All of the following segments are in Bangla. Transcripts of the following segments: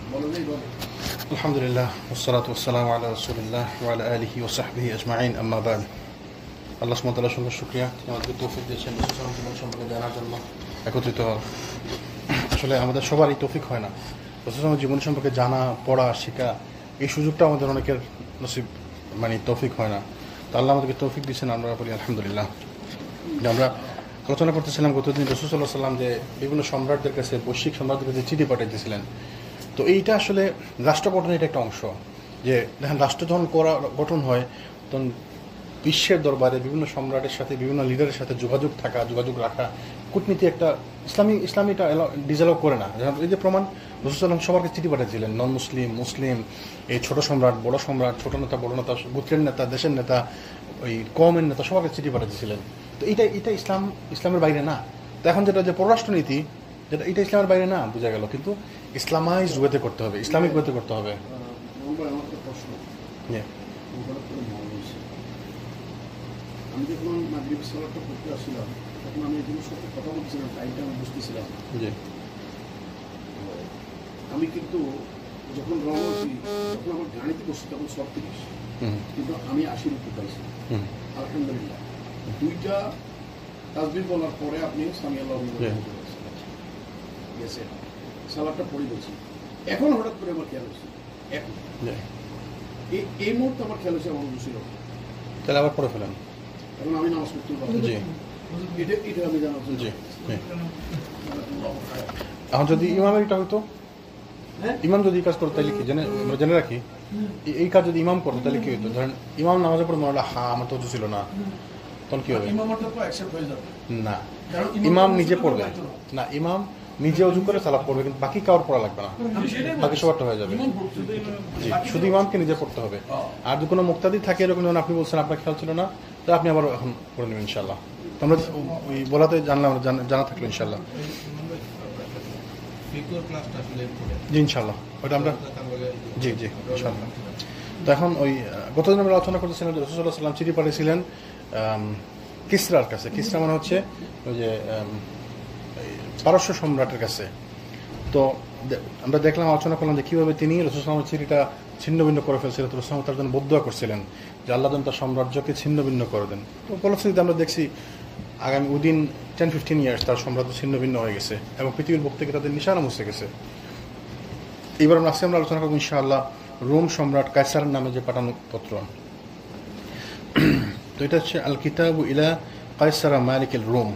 আলহামদুলিল্লাহ ওয়াসসালাতু ওয়াসসালামু আলা রাসূলিল্লাহ ওয়া আলা আলিহি ওয়া সাহবিহি আজমাইন আম্মা বাদ। আল্লাহ সুবহানাহু ওয়া তাআলার সঙ্গে শুকরিয়া, তিনি আমাদেরকে তৌফিক দিয়েছেন রাসূল সাল্লাল্লাহু আলাইহি ওয়াসাল্লাম সম্পর্কে জানার জন্য, একত্রিত হওয়ার। আসলে আমাদের সবারই তৌফিক হয় না রাসূল সাল্লাল্লাহু জীবন সম্পর্কে জানা, পড়া, শেখা, এই সুযোগটা আমাদের অনেকের নসিব, তৌফিক হয় না। তো আল্লাহ আমাদেরকে তৌফিক দিয়েছেন, আমরা বলি আলহামদুলিল্লাহ। আমরা আলোচনা করতেছিলাম গতদিন রাসূল সাল্লাল্লাহু আলাইহি ওয়াসাল্লাম যে বিভিন্ন সম্রাটদের কাছে, বৈশ্বিক সম্রাটদের কাছে চিঠি পাঠাইতেছিলেন। তো এইটা আসলে রাষ্ট্র গঠনের এটা একটা অংশ, যে দেখেন রাষ্ট্র যখন গঠন হয় তখন বিশ্বের দরবারে বিভিন্ন সম্রাটের সাথে, বিভিন্ন লিডারের সাথে যোগাযোগ থাকা, যোগাযোগ রাখা, কূটনীতি একটা ইসলামীটা ডিজালভ করে না। এই যে প্রমাণ, রাসূল সাল্লাল্লাহু আলাইহি ওয়াসাল্লাম সবার কাছে চিঠি পাঠিয়েছিলেন, নন মুসলিম, মুসলিম, এই ছোট সম্রাট, বড় সম্রাট, ছোট নেতা, বড় নেতা, গোত্রের নেতা, দেশের নেতা, ওই কওমের নেতা, সবার কাছে চিঠি পাঠিয়েছিলেন। তো এটা ইসলামের বাইরে না। তো এখন যেটা যে পররাষ্ট্রনীতি, যেটা এটা ইসলামের বাইরে না, বোঝা গেল, কিন্তু ইসলামাইজ ওয়েতে করতে হবে, ইসলামিক ওয়েতে করতে হবে। আমি যখন মাগরিব সালাতটা পড়তে আসছিলাম, তখন আমি এগুলোর সাথে কথা বলছিলাম, টাইমটা আমি বুঝতেছিলাম। আমি কিন্তু যখন রওনা হচ্ছি, যখন আমার গাড়িতে বসছি তখন ৩৬, কিন্তু আমি ৮০ রুপি পাইছি। আলহামদুলিল্লাহ। দুইটা তাসবিহ বলার পরে আপনি সামি আল্লাহু গেছে সালাতটা পড়ে বলছি। এখন হঠাৎ করে আমার খেয়াল হচ্ছে, এখন এই মুহূর্তে আমার খেয়াল হচ্ছে আমার ছিল, তাহলে আবার পড়ে ফেলেন। এখন আমি নামাজ পড়তে পারবো, এটা আমি জানার জন্য। এখন যদি ইমামের এটা হইতো, ইমাম যদি কাজ করতো তাহলে কি জেনে রাখি, এই কাজ যদি ইমাম করতো তাহলে কি হইতো? ধরেন ইমাম নামাজের পর মনে হলো আমার তো ছিল না, তখন কি হবে? না, ইমাম নিজে পড়বে না, ইমাম নিজে অজু করে সালাত পড়বে, কিন্তু বাকি কারোর পড়া লাগবে না, বাকি সবারটা হয়ে যাবে। জি, শুধু ইমামকে নিজে পড়তে হবে। আর যদি কোনো মুক্তাদি থাকে, এরকম যেমন আপনি বলছেন আপনার খেয়াল ছিল না, তো আপনি আবার এখন পড়ে নেবেন ইনশাল্লাহ। আমরা ওই বলাতে জানলাম, জানা থাকলো ইনশাল্লাহ। জি ইনশাল্লাহ, ওইটা আমরা জি ইনশাল্লাহ। তো এখন ওই গতদিন আমরা আলোচনা করতেছিলাম যে রাসূল সাল্লাল্লাহু আলাইহি ওয়াসাল্লাম চিঠি পাঠিয়েছিলেন কিসরার কাছে। কিসরা মানে হচ্ছে ওই যে পারস্য সম্রাটের কাছে। তো আমরা দেখলাম, আলোচনা করলাম যে কীভাবে তিনি রাসূল সাল্লাল্লাহু আলাইহি ওয়াসাল্লামের চিঠিটা ছিন্ন ভিন্ন করে ফেলছিলেন। রাসূল সাল্লাল্লাহু আলাইহি ওয়াসাল্লাম তার জন্য বদদুয়া করছিলেন যে আল্লাহ যেন তার সাম্রাজ্যকে ছিন্ন ভিন্ন করে দেন। তো ফলশ্রুতিতে আমরা দেখছি আগামী উইদিন 10-15 ইয়ার্স তার সাম্রাজ্য ছিন্ন ভিন্ন হয়ে গেছে এবং পৃথিবীর বুক থেকে তাদের নিশানা মুছে গেছে। এবার আজকে আমরা আলোচনা করবো ইনশাআল্লাহ রোম সম্রাট কায়সারের নামে যে পাঠানো পত্র। তো এটা হচ্ছে আল কিতাবু ইলা কায়সারা মালিকুল রোম,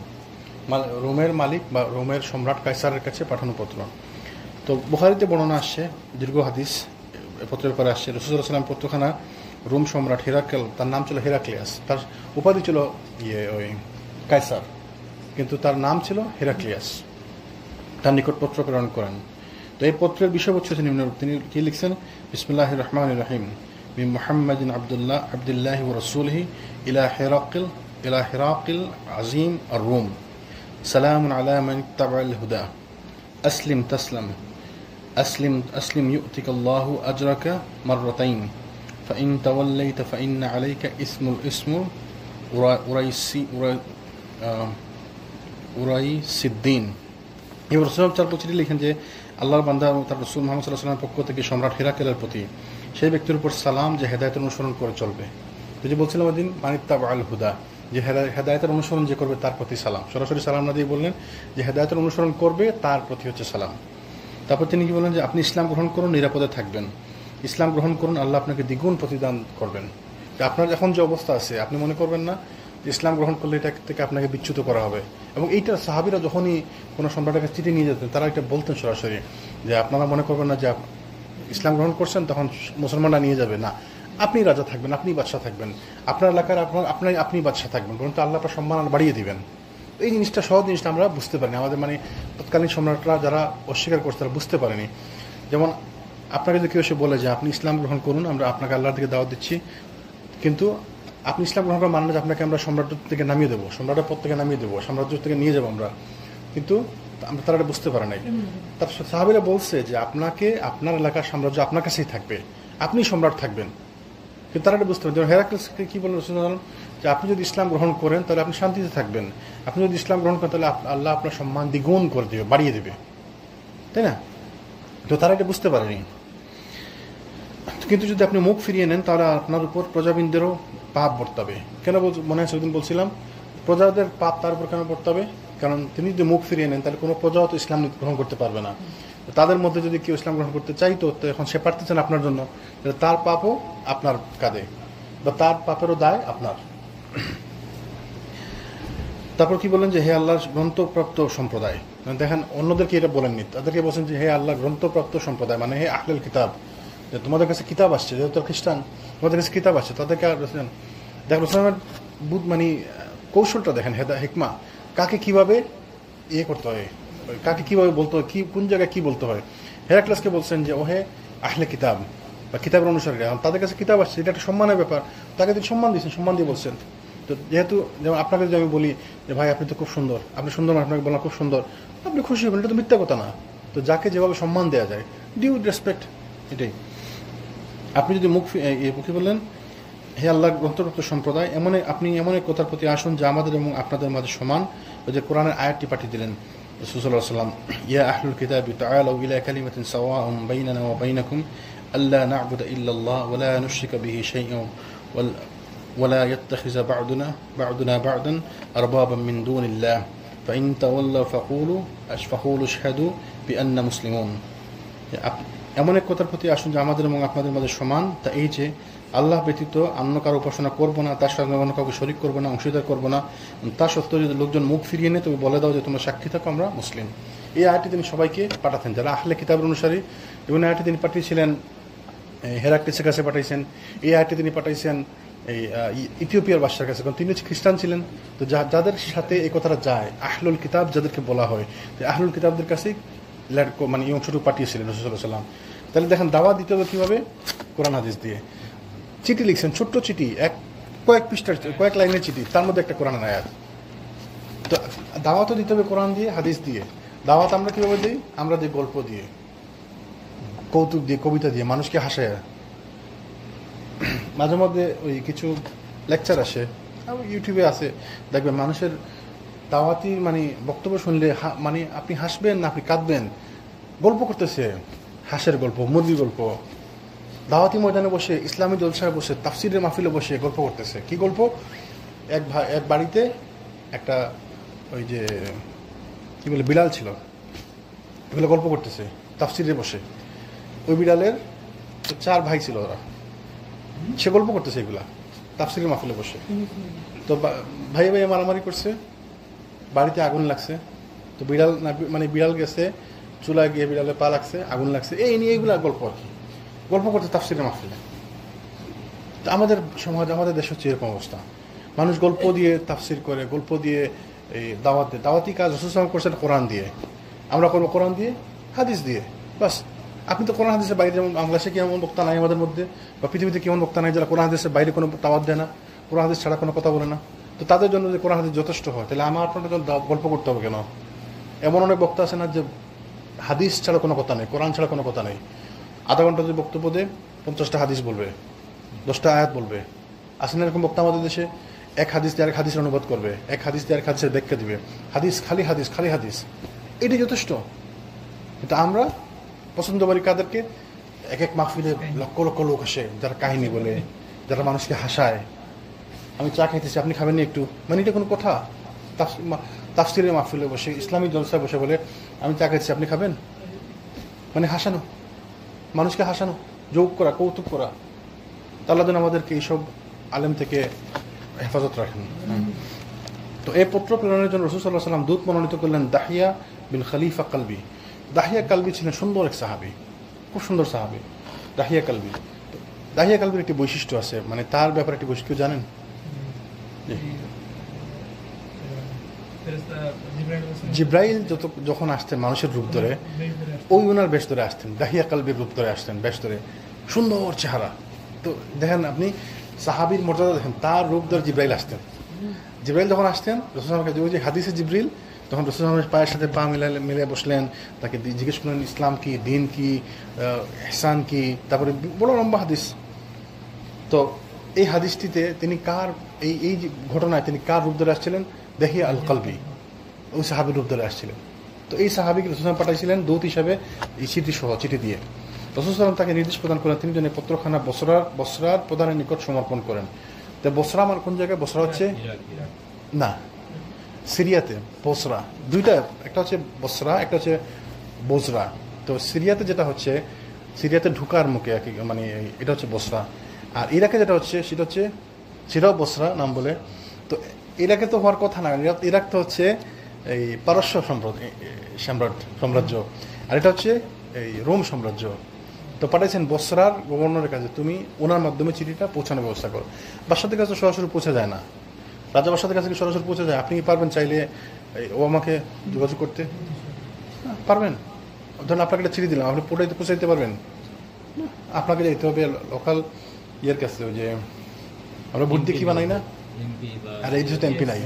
রোমের মালিক বা রোমের সম্রাট কায়সারের কাছে পাঠানো পত্র। তো বুখারীতে বর্ণনা আসছে, দীর্ঘ হাদিস পত্রের পরে আসছে, রাসূল সাল্লাল্লাহু আলাইহি ওয়াসাল্লাম পত্রখানা রোম সম্রাট হেরাক্ল, তার নাম ছিল হেরাক্লিয়াস, তার উপাধি ছিল ওই কায়সার, কিন্তু তার নাম ছিল হেরাক্লিয়াস, তার নিকট পত্র প্রেরণ করেন। তো এই পত্রের বিষয়বস্তু হচ্ছে নিম্নরূপ। তিনি কি লিখছেন? বিসমিল্লাহির রহমানির রহিম, মিন মুহাম্মাদিন আবদুল্লাহি ওয়া রাসূলিহি ইলা হিরাকিল আযীম আর-রূম, সালামুন আলা মান ইত্তাবা'আল হুদা, আসলিম তাসলাম, আসলিম ইউতিকাল্লাহু আজরাকা মাররাতাইন, ফাইন তাওয়াল্লাইতা ফাইন্না আলাইকা ইসমু উরাইসিদ্দিন। এবার রাসূল চার চিঠি লিখেন যে আল্লাহর বান্দা তার রাসূল মুহাম্মদ সাল্লাল্লাহু আলাইহি ওয়াসাল্লামের পক্ষ থেকে সম্রাট হিরাকেলের প্রতি সেই ব্যক্তির উপর সালাম যে হেদায়েতের অনুসরণ করে চলবে। যে বলছিলাম ওই দিন মানিত্তাবা'আল হুদা, যে হেদায়েতের অনুসরণ যে করবে তার প্রতি সালাম। সরাসরি সালাম না দিয়ে বললেন যে হেদায়েতের অনুসরণ করবে তার প্রতি হচ্ছে সালাম। তারপর তিনি কি বললেন যে আপনি ইসলাম গ্রহণ করুন, নিরাপদে থাকবেন। ইসলাম গ্রহণ করুন, আল্লাহ আপনাকে দ্বিগুণ প্রতিদান করবেন। আপনার এখন যে অবস্থা আছে, আপনি মনে করবেন না যে ইসলাম গ্রহণ করলে এটা থেকে আপনাকে বিচ্যুত করা হবে। এবং এইটা সাহাবীরা যখনই কোনো সম্রাটের কাছে চিঠি নিয়ে যেতেন, তারা এটা বলতেন সরাসরি যে আপনারা মনে করবেন না যে ইসলাম গ্রহণ করছেন তখন মুসলমানরা নিয়ে যাবে, না, আপনি রাজা থাকবেন, আপনি বাদশাহ থাকবেন, আপনার এলাকার আপনি বাদশাহ থাকবেন, বরং আল্লাহ আপনার সম্মান বাড়িয়ে দিবেন। এই জিনিসটা, সহজ জিনিসটা আমরা বুঝতে পারিনি। আমাদের তৎকালীন সম্রাটরা যারা অস্বীকার করছে তারা বুঝতে পারেনি। যেমন আপনাকে যদি কেউ এসে বলে যে আপনি ইসলাম গ্রহণ করুন, আমরা আপনাকে আল্লাহর দিকে দাওয়াত দিচ্ছি, কিন্তু আপনি ইসলাম গ্রহণ করা মানে যে আপনাকে আমরা সম্রাট থেকে নামিয়ে দেবো, সম্রাটের পদ থেকে নামিয়ে দেবো, সাম্রাজ্য থেকে নিয়ে যাবো আমরা, কিন্তু তারা এটা বুঝতে পারে নাই। তার সাহাবীরা বলছে যে আপনাকে আপনার এলাকার সাম্রাজ্য আপনার কাছেই থাকবে, আপনি সম্রাট থাকবেন, কিন্তু তারা এটা বুঝতে পারেন। হেরাক্লিয়াসকে কি বলেন রাসূল যে আপনি যদি ইসলাম গ্রহণ করেন তাহলে আপনি শান্তিতে থাকবেন, আপনি যদি ইসলাম গ্রহণ করেন তাহলে আল্লাহ আপনার সম্মান দ্বিগুণ করে দেবে, বাড়িয়ে দেবে, তাই না? তো তারা এটা বুঝতে পারেনি। কিন্তু যদি আপনি মুখ ফিরিয়ে নেন তাহলে আপনার উপর প্রজাবিন্দুদেরও পাপ বর্তাবে। কেন মনে হয় সেদিন বলছিলাম, প্রজাদের পাপ তার উপর কেন বর্তাবে? কারণ তিনি যদি মুখ ফিরিয়ে নেন তাহলে কোনো প্রজাও তো ইসলাম গ্রহণ করতে পারবে না। তাদের মধ্যে যদি কেউ ইসলাম গ্রহণ করতে চাইতো, তো এখন সে পারতেছেন আপনার জন্য, তার পাপও আপনার কাঁধে, বা তার পাপেরও দায় আপনার। তারপর কি বলেন যে হে আল্লাহর গ্রন্থপ্রাপ্ত সম্প্রদায়, দেখেন অন্যদেরকে এটা বলেননি, তাদেরকে বলছেন যে হে আল্লাহ গ্রন্থপ্রাপ্ত সম্প্রদায়, মানে হে আহলুল কিতাব, তোমাদের কাছে কিতাব আসছে, যেহেতু খ্রিস্টান, তোমাদের কাছে কিতাব আসছে, তাদেরকে দেখেন রসুলের মানে কৌশলটা দেখেন, হিকমা, কাকে কিভাবে ইয়ে করতে হয়, কাকে কিভাবে বলতে হয়, কি কোন জায়গায় কি বলতে হয়। হেরাক্লাসকে বলছেন যে ওহে আহলে কিতাব বা কিতাবের অনুসারী, তাদের কাছে কিতাব আসছে, এটা একটা সম্মানের ব্যাপার, তাকে তিনি সম্মান দিয়েছেন, সম্মান দিয়ে বলছেন। তো যেহেতু যেমন আপনাকে যদি আমি বলি যে ভাই আপনি তো খুব সুন্দর, আপনি সুন্দর, আপনাকে বললাম খুব সুন্দর, আপনি খুশি হবেন, এটা তো মিথ্যা কথা না। তো যাকে যেভাবে সম্মান দেওয়া যায়, ডিউ রেসপেক্ট, এটাই। আপনি যদি মুখে বললেন হে আল্লাহ গ্রন্থপ্রাপ্ত সম্প্রদায়, আপনি এমন এক কথার প্রতি আসুন যা আমাদের এবং আপনাদের মাঝে সমান। ওই যে কোরআনের আয়াতটি পাঠিয়ে দিলেন রাসূল সাল্লাল্লাহু আলাইহি ওয়াসাল্লাম, ইয়া আহলুল কিতাবি তাআলাউ ইলা কালিমাতিন সাওয়াউন বাইনানা ওয়া বাইনাকুম আল্লা না'বুদা ইল্লাল্লাহ ওয়া লা নুশরিকা বিহি শাইআন ওয়া লা ইয়াত্তাখিযা বা'দুনা বা'দান আরবাবান মিন দুনিল্লাহ ফাইন তাওয়াল্লাউ ফাকুলু আশহাদু বিআন্না মুসলিমুন। এমন এক কথার প্রতি আসুন যে আমাদের এবং আপনাদের মাঝে সমান, তা এই যে আল্লাহ ব্যতীত অন্য কারো উপাসনা করবো না, তার সঙ্গে অন্য কাউকে শরীক করবো না, অংশীদার করবো না। তা সত্ত্বেও যদি লোকজন মুখ ফিরিয়ে নেয় তবে বলে দাও যে তোমরা সাক্ষী থাকো আমরা মুসলিম। এই আয়াতটি তিনি সবাইকে পাঠাতেন যারা আহলে কিতাবের অনুসারী, এবং আয়াতটি তিনি পাঠিয়েছিলেন হেরাক্লিসের কাছে পাঠাইছেন। এই আয়াতটি তিনি পাঠাইছেন এই ইথিওপিয়ার বাদশার কাছে, কারণ তিনি খ্রিস্টান ছিলেন। তো যাদের সাথে এই কথাটা যায়, আহলুল কিতাব যাদেরকে বলা হয়, আহলুল কিতাবদের কাছেই মানে এই অংশটুকু পাঠিয়েছিলেন রাসূল সাল্লাল্লাহু আলাইহি ওয়াসাল্লাম। তাহলে দেখেন দাওয়াত দিতে হবে কীভাবে? কোরআন হাদিস দিয়ে। চিঠি লিখছেন, ছোট্ট চিঠি, কয়েক পৃষ্ঠার, কয়েক লাইনের চিঠি, তার মধ্যে একটা কোরআনের আয়াত। তো দাওয়াতও দিতে হবে কোরআন দিয়ে, হাদিস দিয়ে। দাওয়াত আমরা কীভাবে দিই? আমরা দিই গল্প দিয়ে, কৌতুক দিয়ে, কবিতা দিয়ে, মানুষকে হাসায়। মাঝে মধ্যে ওই কিছু লেকচার আসে, ইউটিউবে আছে, দেখবেন মানুষের দাওয়াতি মানে বক্তব্য শুনলে মানে আপনি হাসবেন না আপনি কাঁদবেন। গল্প করতেছে, হাসের গল্প, মুরগি গল্প, দাওয়াতি ময়দানে বসে, ইসলামী জলসায় বসে, তাফসিরের মাহফিলে বসে গল্প করতেছে। কি গল্প? এক বাড়িতে একটা ওই যে কি বলে বিড়াল ছিল, এগুলো গল্প করতেছে তাফসিরে বসে। ওই বিড়ালের 4 ভাই ছিল, ওরা সে গল্প করতেছে এগুলা তাফসিরের মাহফিলে বসে। তো ভাই ভাই মারামারি করছে, বাড়িতে আগুন লাগছে, তো বিড়াল গেছে চুলা গিয়ে বিড়ালে পা লাগছে, আগুন লাগছে, এই নিয়ে এইগুলা গল্প আর কি, গল্প করতে তাফসিরের মাহফিলে। তো আমাদের সমাজ, আমাদের দেশ হচ্ছে এরকম অবস্থা, মানুষ গল্প দিয়ে তাফসির করে, গল্প দিয়ে এই দাওয়াতি কাজ রাসূল সাল্লাল্লাহু আলাইহি ওয়াসাল্লাম করছেন কোরআন দিয়ে, আমরা করবো কোরআন দিয়ে, হাদিস দিয়ে, বাস। আপনি তো কোরআন হাদিসের বাইরে, যেমন বাংলাদেশে কি এমন বক্তা নাই আমাদের মধ্যে, বা পৃথিবীতে কেমন বক্তা নাই যারা কোরআন হাদিসের বাইরে কোনো দাওয়াত দেয় না, কোরআন হাদিস ছাড়া কোনো কথা বলে না। তো তাদের জন্য যে কোরআন হাদিস যথেষ্ট হয়, তাহলে আমার আপনাদের জন্য গল্প করতে হবে কেন? এমন অনেক বক্তা আছে না যে হাদিস ছাড়া কোনো কথা নেই, কোরআন ছাড়া কোনো কথা নেই, আধা ঘন্টা যদি বক্তব্য দেয় 50টা হাদিস বলবে, 10টা আয়াত বলবে। আসেন এরকম বক্তা আমাদের দেশে, এক হাদিস দিয়ে আরেক হাদিসের অনুবাদ করবে, এক হাদিস দিয়ে আরেক হাদিসের ব্যাখ্যা দিবে, হাদিস খালি হাদিস খালি হাদিস, এটাই যথেষ্ট। কিন্তু আমরা পছন্দ করি কাদেরকে? এক এক মাহফিলে লক্ষ লক্ষ লোক আসে, যারা কাহিনী বলে, যারা মানুষকে হাসায়। আমি চা খাইতেছি, আপনি খাবেন না একটু, মানে এটা কোনো কথা? তাফসিরের মাহফিলে বসে, ইসলামী জলসায় বসে বলে আমি চা খাইতেছি, আপনি খাবেন? মানে হাসানো, মানুষকে হাসানো, যোগ করা, কৌতুক করা। আল্লাহ যেন আমাদেরকে এইসব আলেম থেকে হেফাজত রাখেন। তো এই পত্র প্রেরণের জন্য রাসূল সাল্লাল্লাহু আলাইহি ওয়াসাল্লাম দূত মনোনীত করলেন দাহিয়া বিন খলিফা কালবি। দাহিয়া কালবি ছিলেন সুন্দর এক সাহাবী, খুব সুন্দর সাহাবী দাহিয়া কালবি। দাহিয়া কালবির একটি বৈশিষ্ট্য আছে, মানে তার ব্যাপারে একটি বৈশিষ্ট্য জানেন? জিব্রাইল যখন আসতেন মানুষের রূপ ধরে, ওই ওনার বেশ ধরে আসতেন, দাহিয়া কালবির রূপ ধরে আসতেন, বেশ ধরে, সুন্দর চেহারা। তো দেখেন আপনি সাহাবীর মর্যাদা দেখেন, তার রূপ ধরে জিব্রাইল আসতেন। জিব্রাইল যখন আসতেন রাসূল সাল্লাল্লাহু আলাইহি ওয়াসাল্লাম, হাদিসে জিব্রিল তখন রাসূল সাল্লাল্লাহু আলাইহি ওয়াসাল্লামের পায়ের সাথে পা মিলে বসলেন, তাকে জিজ্ঞেস করলেন ইসলাম কি, দিন কি, ইহসান কি, তারপরে বড় লম্বা হাদিস। তো এই হাদিসটিতে তিনি কার, এই ঘটনায় তিনি কার রূপ ধরে আসছিলেন? দাহিয়া আল কালবি, ওই সাহাবীর রূপ ধরে আসছিলেন। তো তো এই সাহাবিকে রাসূল পাঠাইছিলেন দূত হিসাবে এই চিঠি দিয়ে। রাসূল সাল্লাল্লাহু তাকে নির্দেশ প্রদান করেন তিনি যেন পত্রখানা বসরার প্রধানের নিকট সমর্পণ করেন। তো বসরা আমার কোন জায়গায়? বসরা হচ্ছে না, সিরিয়াতে বসরা, দুইটা, একটা হচ্ছে বসরা, একটা হচ্ছে বোজরা। তো সিরিয়াতে যেটা হচ্ছে, সিরিয়াতে ঢুকার মুখে আর কি, মানে এটা হচ্ছে বসরা। আর ইরাকে যেটা হচ্ছে সেটা হচ্ছে, সেটাও বসরা নাম বলে। তো ইরাকে তো হওয়ার কথা না, ইরাক তো হচ্ছে এই পারস্য সাম্রাজ্য, আর এটা হচ্ছে এই রোম সাম্রাজ্য। তো পাঠাইছেন বসরার গভর্নরের কাছে, তুমি ওনার মাধ্যমে চিঠিটা পৌঁছানোর ব্যবস্থা করো। বাদশাদের কাছে সরাসরি পৌঁছে যায় না, রাজা বাদশাদের কাছে সরাসরি পৌঁছে যায়। আপনি কি পারবেন চাইলে ও আমাকে যোগাযোগ করতে? পারবেন? ধরুন আপনাকে একটা চিঠি দিলাম, আপনি পৌঁছাইতে পারবেন? আপনাকে যেতে হবে লোকাল ইয়ের কাছে, ওই যে আমরা ভোট দিয়ে কি বানাই না, আর এই যেহেতু এমপি নাই,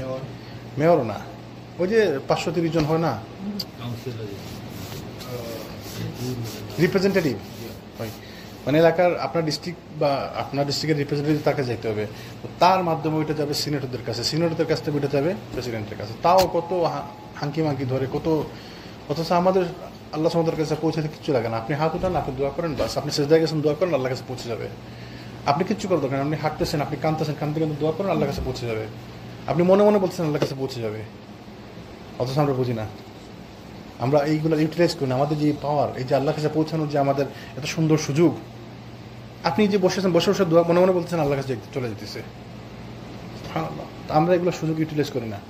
মেয়রও না, ওই যে 530 জন হয় না, রিপ্রেজেন্টেটিভ, মানে এলাকার আপনার ডিস্ট্রিক্ট বা আপনার ডিস্ট্রিক্টের রিপ্রেজেন্টেটিভ তাকে যেতে হবে। তো তার মাধ্যমে ওইটা যাবে সিনেটরদের কাছে, সিনেটরদের কাছ থেকে ওইটা যাবে প্রেসিডেন্টের কাছে। তাও কত হাঙ্কি মাঙ্কি ধরে, অথচ আমাদের আল্লাহ সামাদের কাছে পৌঁছাতে কিচ্ছু লাগে না। আপনি হাত উঠান, আপনি দোয়া করেন, বাস আপনি সেজদায় গেছেন, দোয়া করেন, আল্লাহ কাছে পৌঁছে যাবে। আপনি কিচ্ছু করার দরকার, আপনি হাঁটতেছেন, আপনি কাঁদতেছেন, কাঁদতে কাঁদতে দোয়া করেন, আল্লাহ কাছে পৌঁছে যাবে। আপনি মনে মনে বলছেন, আল্লাহ কাছে পৌঁছে যাবে। অথচ আমরা বুঝি না, আমরা এইগুলো ইউটিলাইজ করি না। আমাদের যে পাওয়ার, এই যে আল্লাহ কাছে পৌঁছানোর যে আমাদের এত সুন্দর সুযোগ, আপনি যে বসেছেন, বসে বসে দোয়া মনে মনে বলছেন, আল্লাহ কাছে চলে যেতেছে। আমরা এগুলো সুযোগ ইউটিলাইজ করি না।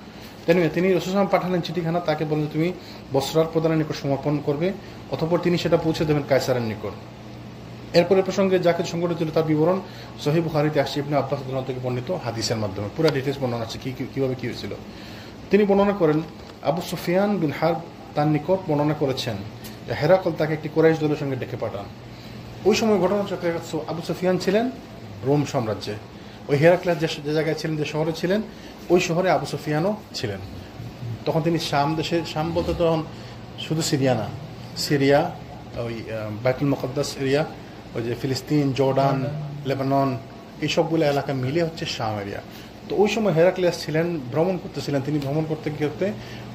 তিনি রাসূল পাঠালেন চিঠিখানা, তাকে বললেন তুমি বসরার প্রধানের নিকট সমর্পণ করবে, অতঃপর তিনি সেটা পৌঁছে দেবেন কায়সারের নিকট। এরপরে প্রসঙ্গে যাকে সংগঠিত ছিল তার বিবরণ সহিহ বুখারীতে আসছে, ইবনে আব্বাস রাদিয়াল্লাহু থেকে বর্ণিত হাদিসের মাধ্যমে পুরো ডিটেইলস বর্ণনা আছে কিভাবে কি হয়েছিল। তিনি বর্ণনা করেন, আবু সুফিয়ান বিন হারব তার নিকট বর্ণনা করেছেন হেরাকল তাকে একটি কুরাইশ দলের সঙ্গে ডেকে পাঠান। ওই সময় ঘটনাচক্রে আবু সুফিয়ান ছিলেন রোম সাম্রাজ্যে, ওই হেরাক্লাস যে জায়গায় ছিলেন, যে শহরে ছিলেন, ওই শহরে আবু সুফিয়ানও ছিলেন। তখন তিনি শাম বলতে তখন শুধু সিরিয়া না, সিরিয়া, ওই বাইতুল মুকাদ্দাস এরিয়া, ওই যে ফিলিস্তিন, জর্ডান, লেবানন, এই সবগুলো এলাকা মিলে হচ্ছে শাম এরিয়া। তো ওই সময় হেরাক্লিয়াস ছিলেন, ভ্রমণ করতেছিলেন, তিনি ভ্রমণ করতে করতে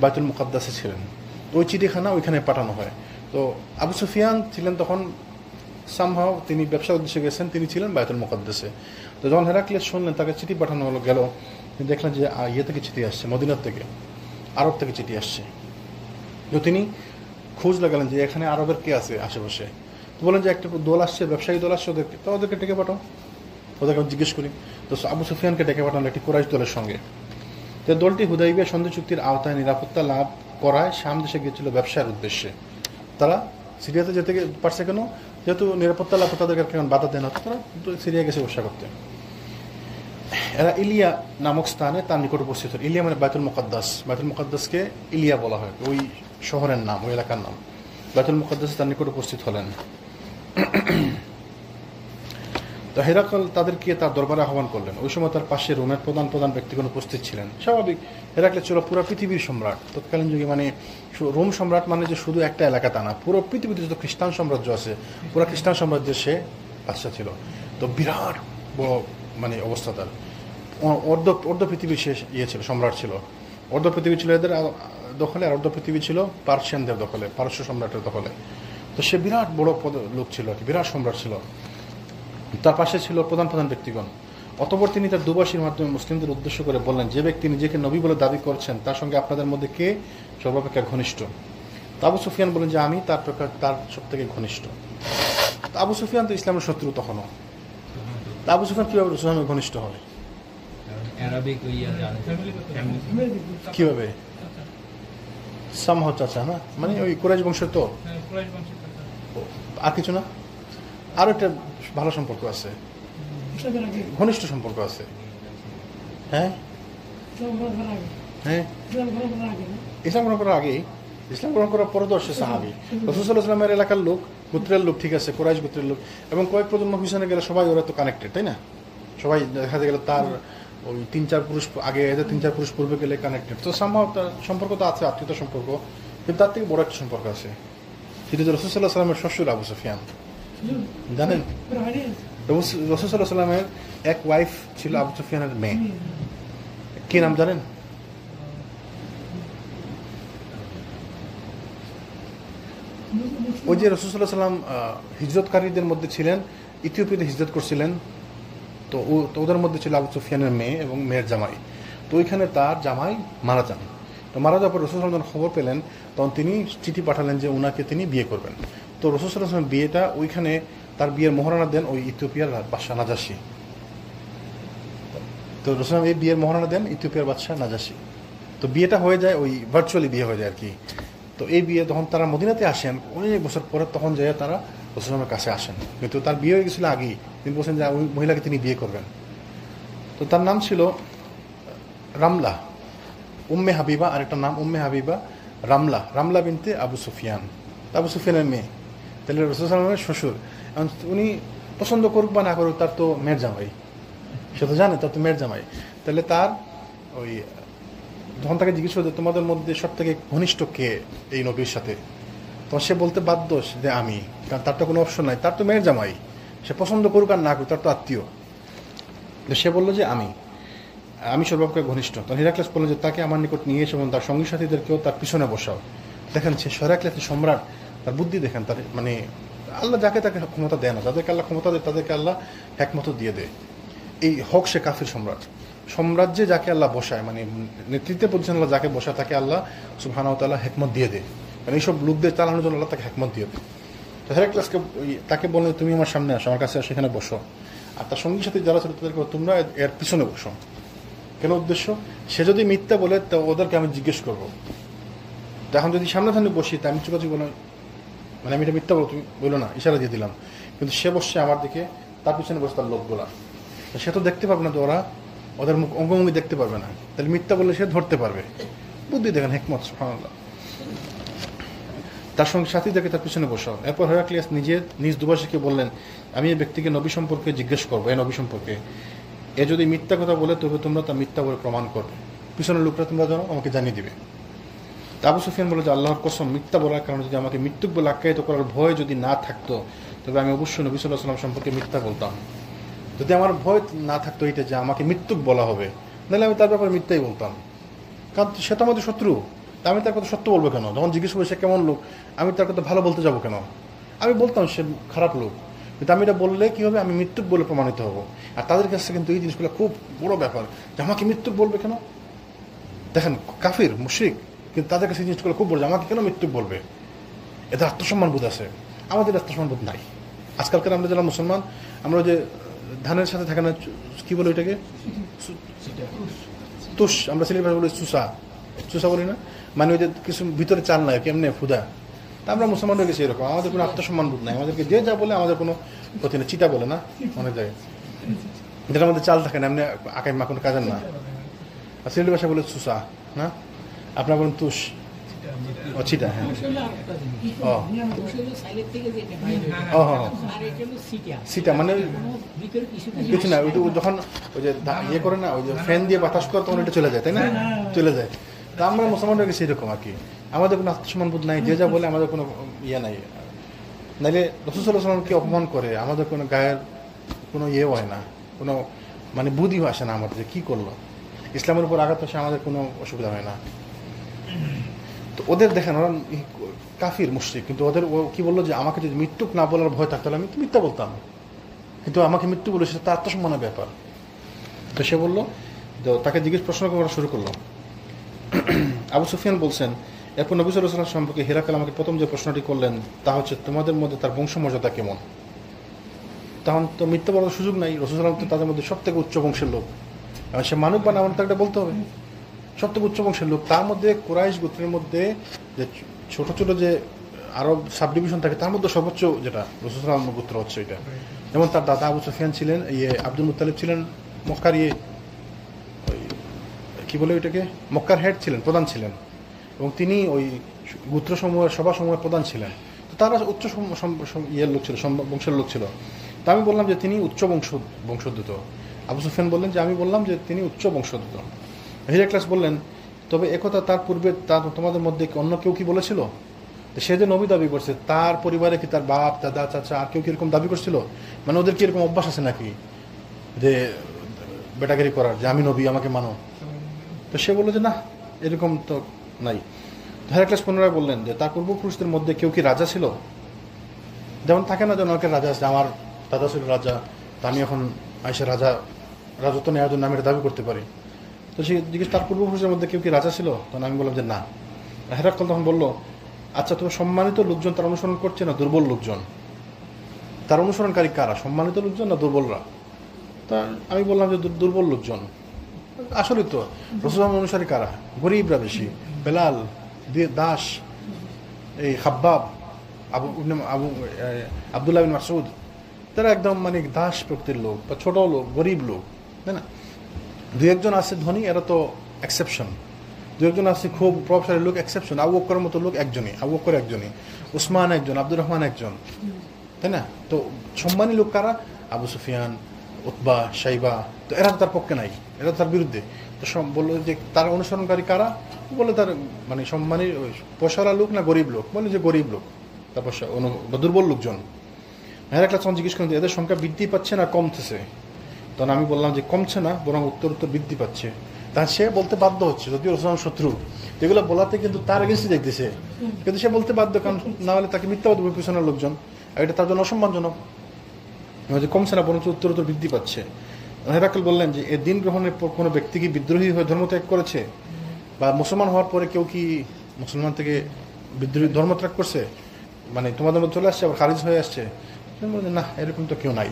বাইতুল মুকাদ্দাসে ছিলেন। তো ওই চিঠিখানা ওইখানে পাঠানো হয়। তো আবু সুফিয়ান ছিলেন তখন সামহাও, তিনি ব্যবসার উদ্দেশ্যে গেছেন, তিনি ছিলেন বাইতুল মুকাদ্দাসে। তো যখন হেরাক্লিয়াস শুনলেন, তাকে চিঠি পাঠানো হলো, গেল, তিনি দেখলেন যে ইয়ে থেকে চিঠি আসছে, মদিনার থেকে, আরব থেকে চিঠি আসছে। তো তিনি খোঁজ লাগালেন যে এখানে আরবের কে আছে আশেপাশে। তো বলেন যে একটা দল আসছে, ব্যবসায়ী দল আসছে, ওদেরকে, তো ওদেরকে ডেকে পাঠাও, ওদেরকে জিজ্ঞেস করি। তো আবু সুফিয়ানকে ডেকে পাঠানো একটি কুরাইশ দলের সঙ্গে। তো দলটি হুদাইবিয়া সন্ধি চুক্তির আওতায় নিরাপত্তা লাভ করায় শাম দেশে গিয়েছিল ব্যবসার উদ্দেশ্যে। তারা সিরিয়াতে যেতে পারছে কেন? যেহেতু নিরাপত্তা লাভ তাদেরকে কেমন বাধা দেন, তারা সিরিয়া গেছে ব্যবসা করতে। এরা ইলিয়া নামক স্থানে তার নিকট উপস্থিত হল। ইলিয়া মানে বাইতুল মুকাদ্দাস, বাইতুল মুকাদ্দাসকে ইলিয়া বলা হয়, ওই শহরের নাম, ওই এলাকার নাম। বাইতুল মুকাদ্দাসে তার নিকট উপস্থিত হলেন। তো হেরাকল তাদেরকে তার দরবারে আহ্বান করলেন। ওই সময় তার পাশে রোমের প্রধান ব্যক্তিগণ উপস্থিত ছিলেন। স্বাভাবিক, হেরাকলে ছিল পুরো পৃথিবীর সম্রাট তৎকালীন যুগে। মানে রোম সম্রাট মানে যে শুধু একটা এলাকা তা না, পুরো পৃথিবীতে যত খ্রিস্টান সাম্রাজ্য আছে, পুরো খ্রিস্টান সাম্রাজ্যের সে বাদশা ছিল। তো বিরাট বড় মানে অবস্থা তার, অর্ধ পৃথিবীর সে ইয়ে ছিল, সম্রাট ছিল। অর্ধ পৃথিবী ছিল এদের দখলে, আর অর্ধ পৃথিবী ছিল পার্সিয়ানদের দখলে, পারস্য সম্রাটের দখলে। তো সে বিরাট বড় লোক ছিল, বিরাট সম্রাট ছিল। তার পাশে ছিল প্রধান ব্যক্তিগণ। অতঃপর তিনি তার দুবাসীর মাধ্যমে মুসলিমদের উদ্দেশ্য করে বললেন, যে ব্যক্তি নিজেকে নবী বলে দাবি করছেন তার সঙ্গে আপনাদের মধ্যে কে সর্বাপেক্ষা ঘনিষ্ঠ? আবু সুফিয়ান বলেন যে আমি তার সব থেকে ঘনিষ্ঠ। আবু সুফিয়ান তো ইসলামের শত্রু তখনও। আবু সুফিয়ান কিভাবে রসুলের ঘনিষ্ঠ হয়? কিভাবে? সামহ চাচা না, মানে ওই কুরাইশ বংশের। তো আর কিছু না, আরো একটা ভালো সম্পর্ক আছে, ঘনিষ্ঠ সম্পর্ক আছে। হ্যাঁ হ্যাঁ, ইসলাম গ্রহণ করার আগেই, ইসলাম গ্রহণ করার পরে তো আসছে সাহাবী। রাসূল সাল্লাল্লাহু আলাইহি ওয়াসাল্লামের এলাকার লোক, গোত্রের লোক, ঠিক আছে, কুরাইশ গোত্রের লোক, এবং কয়েক প্রজন্ম পিছনে গেলে সবাই ওরা তো কানেক্টেড, তাই না? সবাই দেখা গেল তার ওই 3-4 পুরুষ আগে, 3-4 পুরুষ পূর্বে গেলে কানেক্টেড। তো সামহাও তার সম্পর্ক তো আছে, আত্মীয়তার সম্পর্ক, কিন্তু তার থেকে বড় একটা সম্পর্ক আছে, সেটা হচ্ছে রাসূল সাল্লাল্লাহু আলাইহি ওয়াসাল্লামের শ্বশুর আবু সুফিয়ান। জানেন, রাসূল সাল্লাল্লাহু আলাইহি ওয়াসাল্লামের এক ওয়াইফ ছিল আবু সুফিয়ানের মেয়ে। কি নাম জানেন? ওই যে রাসূলুল্লাহ সাল্লাম হিজরতকারীদের মধ্যে ছিলেন, ইথিওপিয়াতে হিজরত করছিলেন, তো ওদের মধ্যে ছিল আবু সুফিয়ানের মেয়ে এবং মেয়ের জামাই। তো ওইখানে তার জামাই মারা যান। তো মারা যাওয়ার পর রাসূলুল্লাহ যখন খবর পেলেন তখন তিনি চিঠি পাঠালেন যে ওনাকে তিনি বিয়ে করবেন। তো রাসূলুল্লাহ সাল্লামের বিয়েটা ওইখানে তার বিয়ের মোহরানা দেন ওই ইথিওপিয়ার বাদশাহ নাজাশী। তো রাসূলুল্লাহ এই বিয়ের মোহরানা দেন ইথিওপিয়ার বাদশাহ নাজাশী। তো বিয়েটা হয়ে যায়, ওই ভার্চুয়ালি বিয়ে হয়ে যায় আর কি। তো এই বিয়ে তখন তারা মদিনাতে আসেন অনেক বছর পরে, তখন যায় তারা রাসূলুল্লাহর কাছে আসেন, কিন্তু তার বিয়ে হয়ে গেছিল আগেই। তিনি বলছেন যে ওই মহিলাকে তিনি বিয়ে করবেন। তো তার নাম ছিল রামলা, উম্মে হাবিবা, আরেকটা নাম উম্মে হাবিবা রামলা, রামলা বিনতে আবু সুফিয়ান, আবু সুফিয়ানের মেয়ে। তাহলে রাসূলুল্লাহ সাল্লাল্লাহু আলাইহি ওয়াসাল্লামের শ্বশুর। উনি পছন্দ করুক বা না করুক, তার তো মেয়ের জামাই, সে তো জানে তার তো মেয়ের জামাই। তাহলে তার ওই যখন তাকে জিজ্ঞেস করতে তোমাদের মধ্যে সব থেকে ঘনিষ্ঠ কে এই নবীর সাথে, তখন সে বলতে বাধ্য যে আমি, কারণ তার তো কোনো অপশন নাই, তার তো মেয়ের জামাই, সে পছন্দ করুক আর না করুক, তার তো আত্মীয়। তো সে বললো যে আমি সর্বাপেক্ষা ঘনিষ্ঠ। তখন হিরাক্লিয়াস বললো যে তাকে আমার নিকট নিয়ে এসে এবং তার সঙ্গী সাথীদেরকেও তার পিছনে বসাও। দেখেন সে হিরাক্লিয়াসের সম্রাট, তার বুদ্ধি দেখেন, তার মানে আল্লাহ যাকে তাকে ক্ষমতা দেয় না, যাদেরকে আল্লাহ ক্ষমতা দেয় তাদেরকে আল্লাহ হেকমত দিয়ে দেয়। এই হক সে কাফির সম্রাট, সাম্রাজ্যে যাকে আল্লাহ বসায়, মানে নেতৃত্বে পজিশন আল্লাহ যাকে বসায় তাকে আল্লাহ সুবহানাহু ওয়া তাআলা হেকমত দিয়ে দেয়, মানে এইসব লোকদের চালানোর জন্য আল্লাহ তাকে হেকমত দিয়ে দেয়। তো হেরাক্লিয়াসকে তাকে বললেন তুমি আমার সামনে আসো, আমার কাছে সেখানে বসো, আর তার সঙ্গী সাথে যারা ছিল তাদেরকে তোমরা এর পিছনে বসো। কেন উদ্দেশ্য? সে যদি মিথ্যা বলে তো ওদেরকে আমি জিজ্ঞেস করবো। তো এখন যদি সামনাসামনি বসি তা আমি চুকাচুকি বলো, মানে আমি এটা মিথ্যা বলো, তুমি বলো না, ইশারা দিয়ে দিলাম, কিন্তু সে বসছে আমার দিকে, তার পিছনে বসে তার লোকগুলা, সে তো দেখতে পারবে না, তো ওদের মুখ অঙ্গভঙ্গি দেখতে পারবে না, তাহলে মিথ্যা বললে সে ধরতে পারবে। বুদ্ধি দেখেন, হিকমত সুবহানাল্লাহ। তার সঙ্গে সাথীদেরকে তার পিছনে বসাও। এরপর হেরাক্লিয়াস নিজ দুভাষীকে বললেন আমি এই ব্যক্তিকে নবী সম্পর্কে জিজ্ঞেস করবো, এই নবী সম্পর্কে, এ যদি মিথ্যা কথা বলে তবে তোমরা তা মিথ্যা বলে প্রমাণ করবে, পিছনের লোকরা তোমরা যেন আমাকে জানিয়ে দিবে। আবু সুফিয়ান বলে যে আল্লাহর কসম, মিথ্যা বলার কারণে যদি আমাকে মৃত্যুক বলে আখ্যায়িত করার ভয় যদি না থাকতো তবে আমি অবশ্যই নবী সাল্লাল্লাহু আলাইহি ওয়াসাল্লাম সম্পর্কে মিথ্যা বলতাম। যদি আমার ভয় না থাকতো এটা যে আমাকে মৃত্যুক বলা হবে, নাহলে আমি তার ব্যাপারে মিথ্যাই বলতাম, কারণ সেটা আমাদের শত্রু। তা আমি তার কথা সত্য বলবো কেন? যখন জিজ্ঞেস করবো সে কেমন লোক, আমি তার কথা ভালো বলতে যাবো কেন? আমি বলতাম সে খারাপ লোক, কিন্তু আমি এটা বললে কি হবে, আমি মৃত্যুক বলে প্রমাণিত হবো। আর তাদের কাছে কিন্তু এই জিনিসগুলো খুব বড় ব্যাপার, যে আমাকে মৃত্যুক বলবে কেন। দেখেন কাফির মুশরিক, কিন্তু তাদের কাছে জিনিসগুলো খুব বড়, আমাকে কেন মৃত্যুক বলবে, এদের আত্মসম্মান বোধ আছে, আমাদের আত্মসম্মান বোধ নাই। আজকালকার আমরা যারা মুসলমান, আমরা যে ধানের সাথে থাকে না, কি বলে ওইটাকে তুষ, আমরা ছেলে ভাষা বলি চুষা, চুষা বলি না, মানে ওই যে কিছু ভিতরে চাল নাই, কেমনে ফুদা। তা আমরা মুসলমান হয়ে গেছি এরকম, আমাদের কোনো আত্মসম্মান বোধ নাই, আমাদেরকে যে যা বলে আমাদের কোনো ক্ষতি নেই। চিটা বলে না অনেক জায়গায়, যেটা আমাদের চাল থাকে না, এমনি আকাই মা কোনো কাজের না। আর সিলেটি ভাষা বলে চুষা না, আপনার বলেন তুষ, ও চিটা, হ্যাঁ, সিটা মানে কিছু না, ওই যখন ওই যে ইয়ে করে না, ওই যে ফ্যান দিয়ে বাতাস করে তখন এটা চলে যায়, তাই না, চলে যায়। তা আমরা মুসলমানরা গেছি এরকম আর কি, আমাদের কোনো আত্মসম্মান বোধ নাই, যে যা বলে আমাদের কোনো ইয়ে নাই। নাইলে রাসূল সাল্লাল্লাহু আলাইহি ওয়াসাল্লামকে অপমান করে আমাদের কোনো গায়ের কোনো ইয়েও হয় না, কোনো মানে বুদ্ধিও আসে না আমাদের যে কী করলো, ইসলামের উপর আঘাত আসে আমাদের কোনো অসুবিধা হয় না। তো ওদের দেখেন ওরা কাফির মুশরিক, কিন্তু ওদের ও কি বললো যে আমাকে যদি মৃত্যুক না বলার ভয় থাকতো তাহলে আমি তো মিথ্যা বলতাম, কিন্তু আমাকে মৃত্যু বলে সেটা তার আত্মসম্মানের ব্যাপার। তো সে বললো, তাকে জিজ্ঞেস প্রশ্ন করা শুরু করলো। আবু সুফিয়ান বলছেন এরপর নবী সাল্লাল্লাহু আলাইহি ওয়াসাল্লাম সম্পর্কে হিরাক্ল আমাকে প্রথম যে প্রশ্নটি করলেন তা হচ্ছে তোমাদের মধ্যে তার বংশমর্যাদা কেমন। তখন তো মিথ্যা বলার সুযোগ নাই, রাসূল সাল্লাল্লাহু আলাইহি ওয়াসাল্লাম তো তাদের মধ্যে সব থেকে উচ্চ বংশের লোক, এবং সে মানুষ বা না মানুষ তাকে বলতে হবে, সব থেকে উচ্চ বংশের লোক। তার মধ্যে কুরাইশ গোত্রের মধ্যে যে ছোট ছোট যে আরব সাব ডিভিশন থাকে তার মধ্যে সর্বোচ্চ যেটা রাসূল সাল্লাল্লাহু আলাইহি ওয়াসাল্লাম গোত্র হচ্ছে এটা। যেমন তার দাদা আবু সুফিয়ান ছিলেন আব্দুল মুত্তালিব ছিলেন মক্কার কি বলে ওইটাকে মক্কার হেড ছিলেন, প্রধান ছিলেন, এবং তিনি ওই গোত্রসমূহের সভাসমূহের প্রধান ছিলেন। তো তারা উচ্চ ইয়ের লোক ছিল, বংশের লোক ছিল। তা আমি বললাম যে তিনি উচ্চ বংশোদ্ভূত। আবু সুফিয়ান বললেন যে আমি বললাম যে তিনি উচ্চ বংশোদ্ভূত। হিরাক্লিয়াস বললেন তবে একথা তার পূর্বে তোমাদের মধ্যে অন্য কেউ কি বলেছিল? সে যে নবী দাবি করছে তার পরিবারে কি তার বাপ দাদা চাচা আর কেউ কিরকম দাবি করছিল, মানে ওদের কি এরকম অভ্যাস আছে নাকি যে বেটাগিরি করার, যে আমি নবী আমাকে মানো? তো সে বললো যে না, এরকম তো নাই। হেরাক্লিয়াস পুনরায় বললেন যে তার পূর্বপুরুষদের মধ্যে কেউ কি রাজা ছিল? যেমন থাকে না যেন অনেকের রাজা আছে, আমার দাদা ছিল রাজা, তা আমি এখন আইসা রাজত্ব নেওয়ার জন্য আমি এটা দাবি করতে পারি। তো সে জিজ্ঞেস তার পূর্বপুরুষের মধ্যে কেউ কি রাজা ছিল? তখন আমি বললাম যে না। হেরাক্কল তখন বললো, আচ্ছা তুমি সম্মানিত লোকজন তার অনুসরণ করছে না দুর্বল লোকজন? তার অনুসরণকারী কারা, সম্মানিত লোকজন না দুর্বলরা? তা আমি বললাম যে দুর্বল লোকজন। আসলে তো রাসূলুল্লাহ অনুসারী কারা? গরিবরা বেশি। বেলাল, দাস, এই খাব্বাব, আব্দুল্লাহ বিন মাসউদ, তারা একদম মানে দাস প্রকৃতির লোক বা ছোট লোক, গরিব লোক, তাই না? দু একজন আছে ধনী, এরা তো এক্সেপশন। দু একজন আছে খুব প্রভাবশালী লোক, এক্সেপশন। আবু বকরের মতো লোক একজনই, আবু বকর একজনই, উসমান একজন, আব্দুর রহমান একজন, তাই না? তো সম্মানী লোক কারা? আবু সুফিয়ান, উতবা, শাইবা। তো এরা তার পক্ষে নাই, এরা তার বিরুদ্ধে। তো বললো যে তার অনুসরণকারী কারা? বলে তার মানে সম্মানী পয়সাওয়ালা লোক না গরিব লোক? বলে যে গরিব লোক, তারপর দুর্বল লোকজন। হেরাক্লাস তখন জিজ্ঞেস করেন এদের সংখ্যা বৃদ্ধি পাচ্ছে না কমতেছে? তখন আমি বললাম যে কমছে না, বরং উত্তর বৃদ্ধি পাচ্ছে। তা সে বলতে বাধ্য হচ্ছে, যদিও রসুল শত্রু, এগুলো বলাতে কিন্তু তার এগেন্স্টে দেখতেছে, কিন্তু সে বলতে বাধ্য, কারণ না হলে তাকে মিথ্যাবাদ পিছনের লোকজন, আর এটা তার জন্য অসম্মানজনক। যে কমছে না, বরঞ্চ উত্তর বৃদ্ধি পাচ্ছে। হেরাক্ল বললেন যে এ দিন গ্রহণের পর কোনো ব্যক্তি কি বিদ্রোহী হয়ে ধর্মত্যাগ করেছে, বা মুসলমান হওয়ার পরে কেউ কি মুসলমান থেকে বিদ্রোহী ধর্মত্যাগ করছে, মানে তোমাদের মধ্যে চলে আসছে আবার খারিজ হয়ে আসছে? না, এরকম তো কেউ নাই।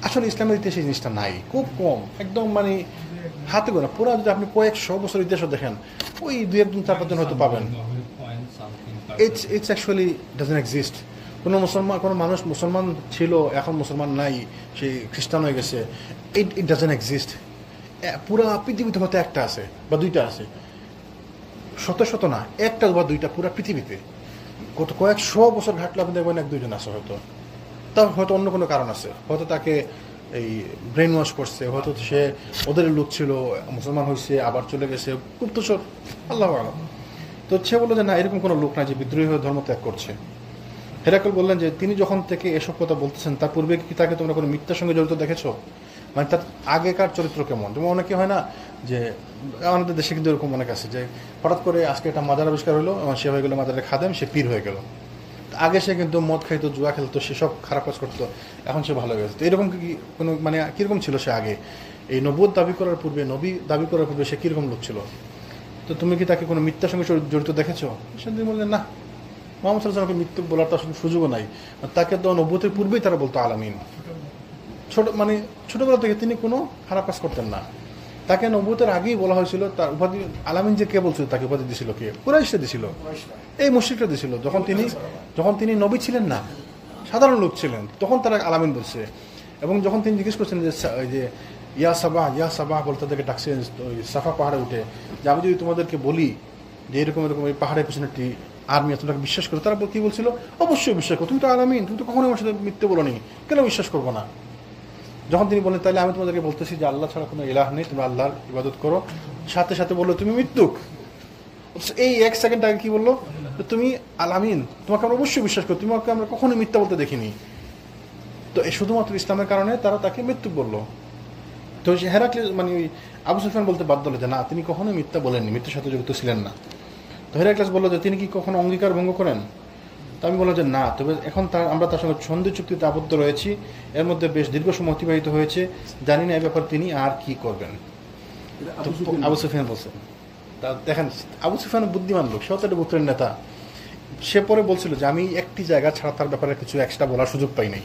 আসলে ইসলামের ইতিহাসে এই জিনিসটা নাই, খুব কম, একদম মানে হাতে গোনা। পুরো যদি আপনি কয়েকশো বছর ইতিহাসও দেখেন, ওই দুই একজন চার পাঁচজন হয়তো পাবেন। It's actually doesn't exist. কোনো মুসলমান, কোনো মানুষ মুসলমান ছিল এখন মুসলমান নাই, সে খ্রিস্টান হয়ে গেছে, ইট ডাজন্ট এক্সিস্ট। পুরা পৃথিবীতে হয়তো একটা আছে বা দুইটা আছে, শত শত না, একটা বা দুইটা পুরা পৃথিবীতে। কত কয়েকশো বছর ঘাটলে আপনি দেখবেন এক দুইজন আছে হয়তো। তার হয়তো অন্য কোনো কারণ আছে, হয়তো তাকে এই ব্রেন ওয়াশ করছে, হয়তো সে ওদের লোক ছিল, মুসলমান হয়েছে আবার চলে গেছে, গুপ্তচর, আল্লাহু আ'লাম। তো সে বললো যে না, এরকম কোনো লোক নাই যে বিদ্রোহী হয়ে ধর্ম ত্যাগ করছে। হেরাক্ল বললেন যে তিনি যখন থেকে এসব কথা বলতেছেন তার পূর্বে কি তাকে তোমরা কোনো মিথ্যার সঙ্গে জড়িত দেখেছো? মানে তার আগেকার চরিত্র কেমন? যেমন অনেকে হয় না যে আমাদের দেশে কিন্তু এরকম অনেক আছে যে হঠাৎ করে আজকে একটা মাজার আবিষ্কার হলো, সে হয়ে গেলো মাজারের খাদেম, সে পীর হয়ে গেল। আগে সে কিন্তু মদ খাইতো, জুয়া খেলতো, সেসব খারাপ কাজ করতো, এখন সে ভালো হয়ে গেছে। তো এরকম কি কোনো মানে কীরকম ছিল সে আগে, এই নবুয়ত দাবি করার পূর্বে, নবী দাবি করার পূর্বে সে কীরকম লোক ছিল? তো তুমি কি তাকে কোনো মিথ্যার সঙ্গে জড়িত দেখেছো? সেদিন বললেন না, মুহাম্মদ সাল্লাল্লাহু আলাইহি ওয়াসাল্লামকে মৃত্যু বলার তো আসলে সুযোগও নাই। তাকে তো নবুয়তের পূর্বেই তারা বলতো আলামিন। মানে ছোটবেলা থেকে তিনি কোনো খারাপ কাজ করতেন না। তাকে নবুয়তের আগেই বলা হয়েছিল, তার উপাধি আলামিন যে কে বলছিল, তাকে উপাধি দিছিল কে? কুরাইশরা দিছিল, এই মুশরিকরা দিছিল। যখন তিনি নবী ছিলেন না, সাধারণ লোক ছিলেন, তখন তারা আলামিন বলছে। এবং যখন তিনি জিজ্ঞেস করছেন যে ইয়া সাবাহ বলতে তাদেরকে ডাকছিলেন ওই সাফা পাহাড়ে উঠে, যে আমি যদি তোমাদেরকে বলি যে এরকম এরকম এই পাহাড়ের পিছনে একটি আর্মি আছে, তোমরা বিশ্বাস করো? তারা কি বলছিল? অবশ্যই বিশ্বাস করো, তুমি তো আলামিন, তুমি তো কখনোই আমার সাথে মিথ্যে বলোনি, কেন বিশ্বাস করবো না? যখন তিনি বলেন তাহলে আমি তোমাদেরকে বলতেছি যে আল্লাহ ছাড়া কোনো ইলাহ নেই, তোমরা আল্লাহর ইবাদত করো, সাথে সাথে বললো তুমি মৃত্যুক। এই এক সেকেন্ড আগে কি বললো? তুমি আলামিন, তোমাকে আমরা অবশ্যই বিশ্বাস করি, তোমাকে আমরা কখনোই মিথ্যা বলতে দেখিনি। তো এই শুধুমাত্র ইসলামের কারণে তারা তাকে মৃত্যুক বললো। তো হেরাক্ল মানে আবু সুফিয়ান বলতে বাধ্য হলো যে না, তিনি কখনোই মিথ্যা বলেননি, মৃত্যুর সাথে জড়িত ছিলেন না। তো হেরাক্লাস বললো যে তিনি কি কখনো অঙ্গীকার ভঙ্গ করেন? তো আমি বললাম যে না, তবে এখন আমরা তার সঙ্গে সন্ধি চুক্তিতে আবদ্ধ রয়েছি, এর মধ্যে বেশ দীর্ঘ সময় অতিবাহিত হয়েছে, জানি না এই ব্যাপারে তিনি আর কি করবেন। আবু সুফিয়ান বলছেন, তা দেখেন আবু সুফিয়ান বুদ্ধিমান লোক, সেও তো একটা গোত্রের নেতা। সে পরে বলছিল যে আমি একটি জায়গা ছাড়া তার ব্যাপারে কিছু এক্সট্রা বলার সুযোগ পাই নাই,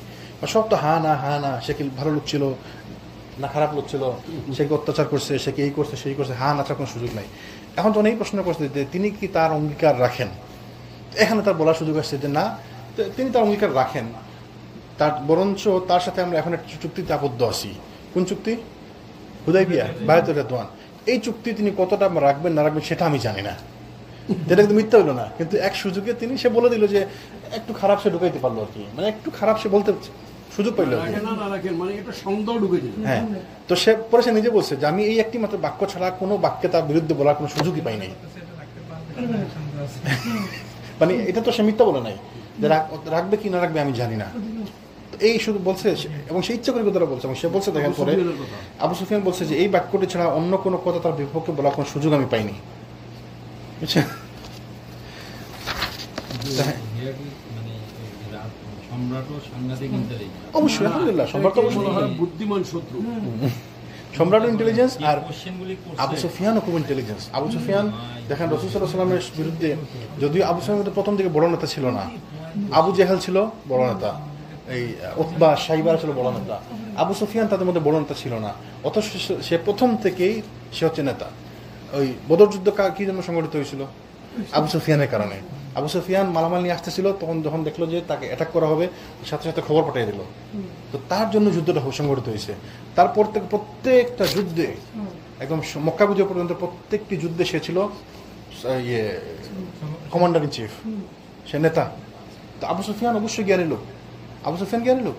সব তো হা না, সে কি ভালো লোক ছিল না খারাপ লোক ছিল, সে কি অত্যাচার করছে, সে কি এই করছে সেই করছে, হা না ছাড়া কোনো সুযোগ নাই। এখন যখন এই প্রশ্ন করছে যে তিনি কি তার অঙ্গীকার রাখেন, এখানে তার বলার সুযোগ আসছে যে না, তিনি তার অঙ্গীকার রাখেন, তার বরঞ্চ তার সাথে আমরা এখন একটা চুক্তিতে আবদ্ধ আছি। কোন চুক্তি? হুদাইবিয়া, বায়াতুর রিদওয়ান। এই চুক্তি তিনি কতটা রাখবেন না রাখবেন সেটা আমি জানি না, যেটা কিন্তু মিথ্যা হলো না, কিন্তু এক সুযোগে সে বলে দিল যে একটু খারাপ সে ঢুকাইতে পারলো আর কি, মানে একটু খারাপ সে বলতে সুযোগ পাইল। হ্যাঁ, তো সে পরে সে নিজে বলছে যে আমি এই একটি মাত্র বাক্য ছাড়া কোনো বাক্যে তার বিরুদ্ধে বলার কোনো সুযোগই পাই নাই। মানে এটা তো সে মিথ্যা বলে নাই, যে রাখবে কি না রাখবে আমি জানি না, এই শুধু বলছে, এবং সে ইচ্ছা করে কথাটা বলছে। এবং সে বলছে দেখেন পরে আবু সুফিয়ান বলছে যে এই বাক্যটি ছাড়া অন্য কোনো কথা তার বিপক্ষে বলার কোনো সুযোগ আমি পাইনি, বুঝছেন? সম্রাটও সাংঘাতিক ইন্টেলিজেন্ট। অবশ্যই আলহামদুলিল্লাহ সম্রাট তো একে অবশ্যই বলা হয় বুদ্ধিমান শত্রু। সম্রাট ইন্টেলিজেন্স। আর কোশ্চেনগুলি আবু সুফিয়ানও খুব ইন্টেলিজেন্স। আবু সুফিয়ান দেখেন রাসূল সাল্লাল্লাহু আলাইহি ওয়াসাল্লামের বিরুদ্ধে, যদিও আবু সুফিয়ান প্রথম দিকে বড় নেতা ছিল না, আবু জেহেল ছিল বড় নেতা, এই উতবা শাইবা ছিল বড় নেতা, আবু সুফিয়ান তাদের মধ্যে বড় নেতা ছিল না, অথচ সে প্রথম থেকেই সে হচ্ছে নেতা। ওই বদর যুদ্ধ কি জন্য সংগঠিত হয়েছিল? আবু সুফিয়ানের কারণে। আবু সুফিয়ান মালামাল নিয়ে আসতেছিল, তখন যখন দেখলো যে তাকে অ্যাটাক করা হবে, সাথে সাথে খবর পাঠিয়ে দিল, তো তার জন্য যুদ্ধটা সংগঠিত হয়েছে। তারপর থেকে প্রত্যেকটা যুদ্ধে একদম মক্কা বিজয় পর্যন্ত প্রত্যেকটি যুদ্ধে সে ছিল কমান্ডার ইন চিফ, সে নেতা। তো আবু সুফিয়ান অবশ্যই জ্ঞানী লোক, আবু সুফিয়ান জ্ঞানী লোক।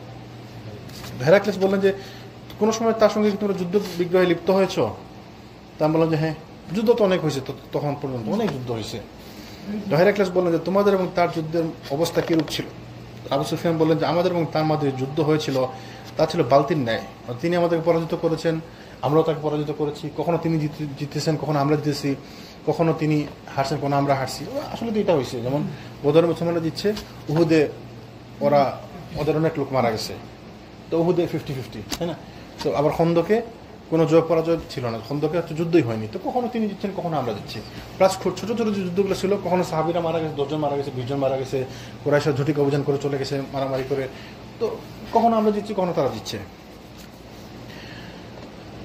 হেরাক্লিস বললেন যে কোনো সময় তার সঙ্গে তোমরা যুদ্ধ বিগ্রহে লিপ্ত হয়েছ? তা আমি বললাম যে হ্যাঁ, যুদ্ধ তো অনেক হয়েছে, তখন পর্যন্ত অনেক যুদ্ধ হয়েছে। তো হেরাক্লিস বললেন যে তোমাদের এবং তার যুদ্ধের অবস্থা কিরূপ ছিল? আবু সুফিয়ান বললেন যে আমাদের এবং তার মধ্যে যুদ্ধ হয়েছিল তা ছিল বালতির ন্যায়। তিনি আমাদেরকে পরাজিত করেছেন, আমরাও তাকে পরাজিত করেছি। কখনো তিনি জিতেছেন, কখনো আমরা জিতেছি, কখনো তিনি হারছেন, কখনো আমরা হারছি। আসলে তো এটা হয়েছে, যেমন বদরে মুসলমানরা জিতছে, উহুদে ওদের অনেক লোক মারা গেছে, তো উহুদে 50-50, তাই না? তো আবার খন্দকে কোনো জয় পরাজয় ছিল না, খন্দকে হচ্ছে যুদ্ধই হয়নি, তো কখনো তিনি জিতছেন, কখনো আমরা জিতছি। প্লাস ছোট ছোট যে যুদ্ধগুলো ছিল, কখনো সাহাবীরা মারা গেছে, 10 জন মারা গেছে, 20 জন মারা গেছে, কুরাইশরা ঝটিকা অভিযান করে চলে গেছে মারামারি করে, তো কখনো আমরা জিতছি, কখনো তারা জিতছে।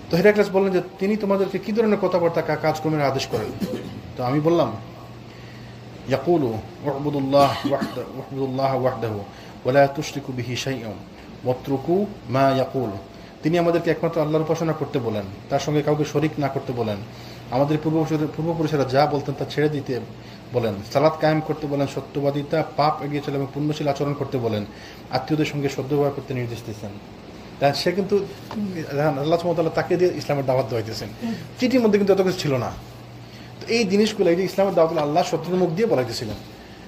তো হেরাক্লিস বললেন যে তিনি তোমাদেরকে কি ধরনের কথাবার্তা কাজকর্মের আদেশ করেন? তো আমি বললাম ইয়াকুলু ওয়াহবুদুল্লাহ ওয়াহদাহু ওয়া লা তুশরিকু বিহি শাইআন ওয়াতরুকু মা ইয়াকুল। তিনি আমাদেরকে একমাত্র আল্লাহর উপাসনা করতে বলেন, তার সঙ্গে কাউকে শরিক না করতে বলেন, আমাদের পূর্বপুরুষেরা যা বলতেন তা ছেড়ে দিতে বলেন, সালাত কায়েম করতে বলেন, সত্যবাদিতা, পাপ এগিয়ে চলে এবং পুণ্যশীল আচরণ করতে বলেন, আত্মীয়দের সঙ্গে সদ্ব্যবহার করতে নির্দেশ দিয়েছেন। সে কিন্তু আল্লাহ সুবহানাহু ওয়া তাআলা তাকে দিয়ে ইসলামের দাওয়াত দেওয়াইতেছেন। চিঠির মধ্যে কিন্তু এত কিছু ছিল না। তো এই জিনিসগুলো, এই যে ইসলামের দাওয়াত আল্লাহ শত্রুর মুখ দিয়ে বলাইতেছিলেন,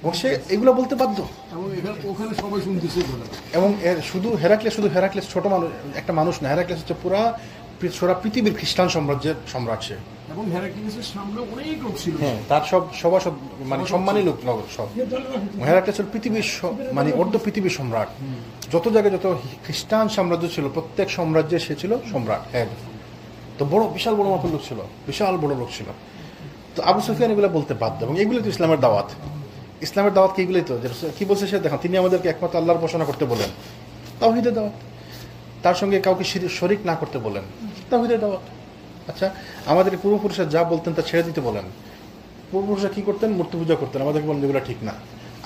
এবং সে এগুলো বলতে বাধ্য। এবং ওখানে সবাই শুনতেছে। এবং শুধু হেরাক্লিস ছোট মানুষ, একটা মানুষ না, হেরাক্লিস হচ্ছে পুরা পৃথিবীর খ্রিস্টান সাম্রাজ্যের সম্রাট সে। এবং হেরাক্লিসের সামনে অনেক লোক ছিল, হ্যাঁ, তার সভাসদ মানে সম্মানী লোক সব। হেরাক্লিস পৃথিবীর মানে অর্ধ পৃথিবীর সম্রাট। যত জায়গায় যত খ্রিস্টান সাম্রাজ্য ছিল, প্রত্যেক সাম্রাজ্যে সে ছিল সম্রাট, হেড। তো বিশাল বড় মাপের লোক ছিল, বিশাল বড় লোক ছিল। তো আবু সুফিয়ান এগুলো বলতে বাধ্য, এবং এগুলো তো ইসলামের দাওয়াত। ইসলামের দাওয়াত কি এগুলোই তো, কি বলছে সে দেখেন, তিনি আমাদেরকে একমাত্র আল্লাহর উপাসনা করতে বলেন, তাওহীদের দাওয়াত। তার সঙ্গে কাউকে শরিক না করতে বলেন, তাওহীদের দাওয়াত। আচ্ছা, আমাদের পূর্বপুরুষরা যা বলতেন তা ছেড়ে দিতে বলেন। পূর্বপুরুষরা কি করতেন? মূর্তি পূজা করতেন, আমাদেরকে বলেন এগুলো ঠিক না।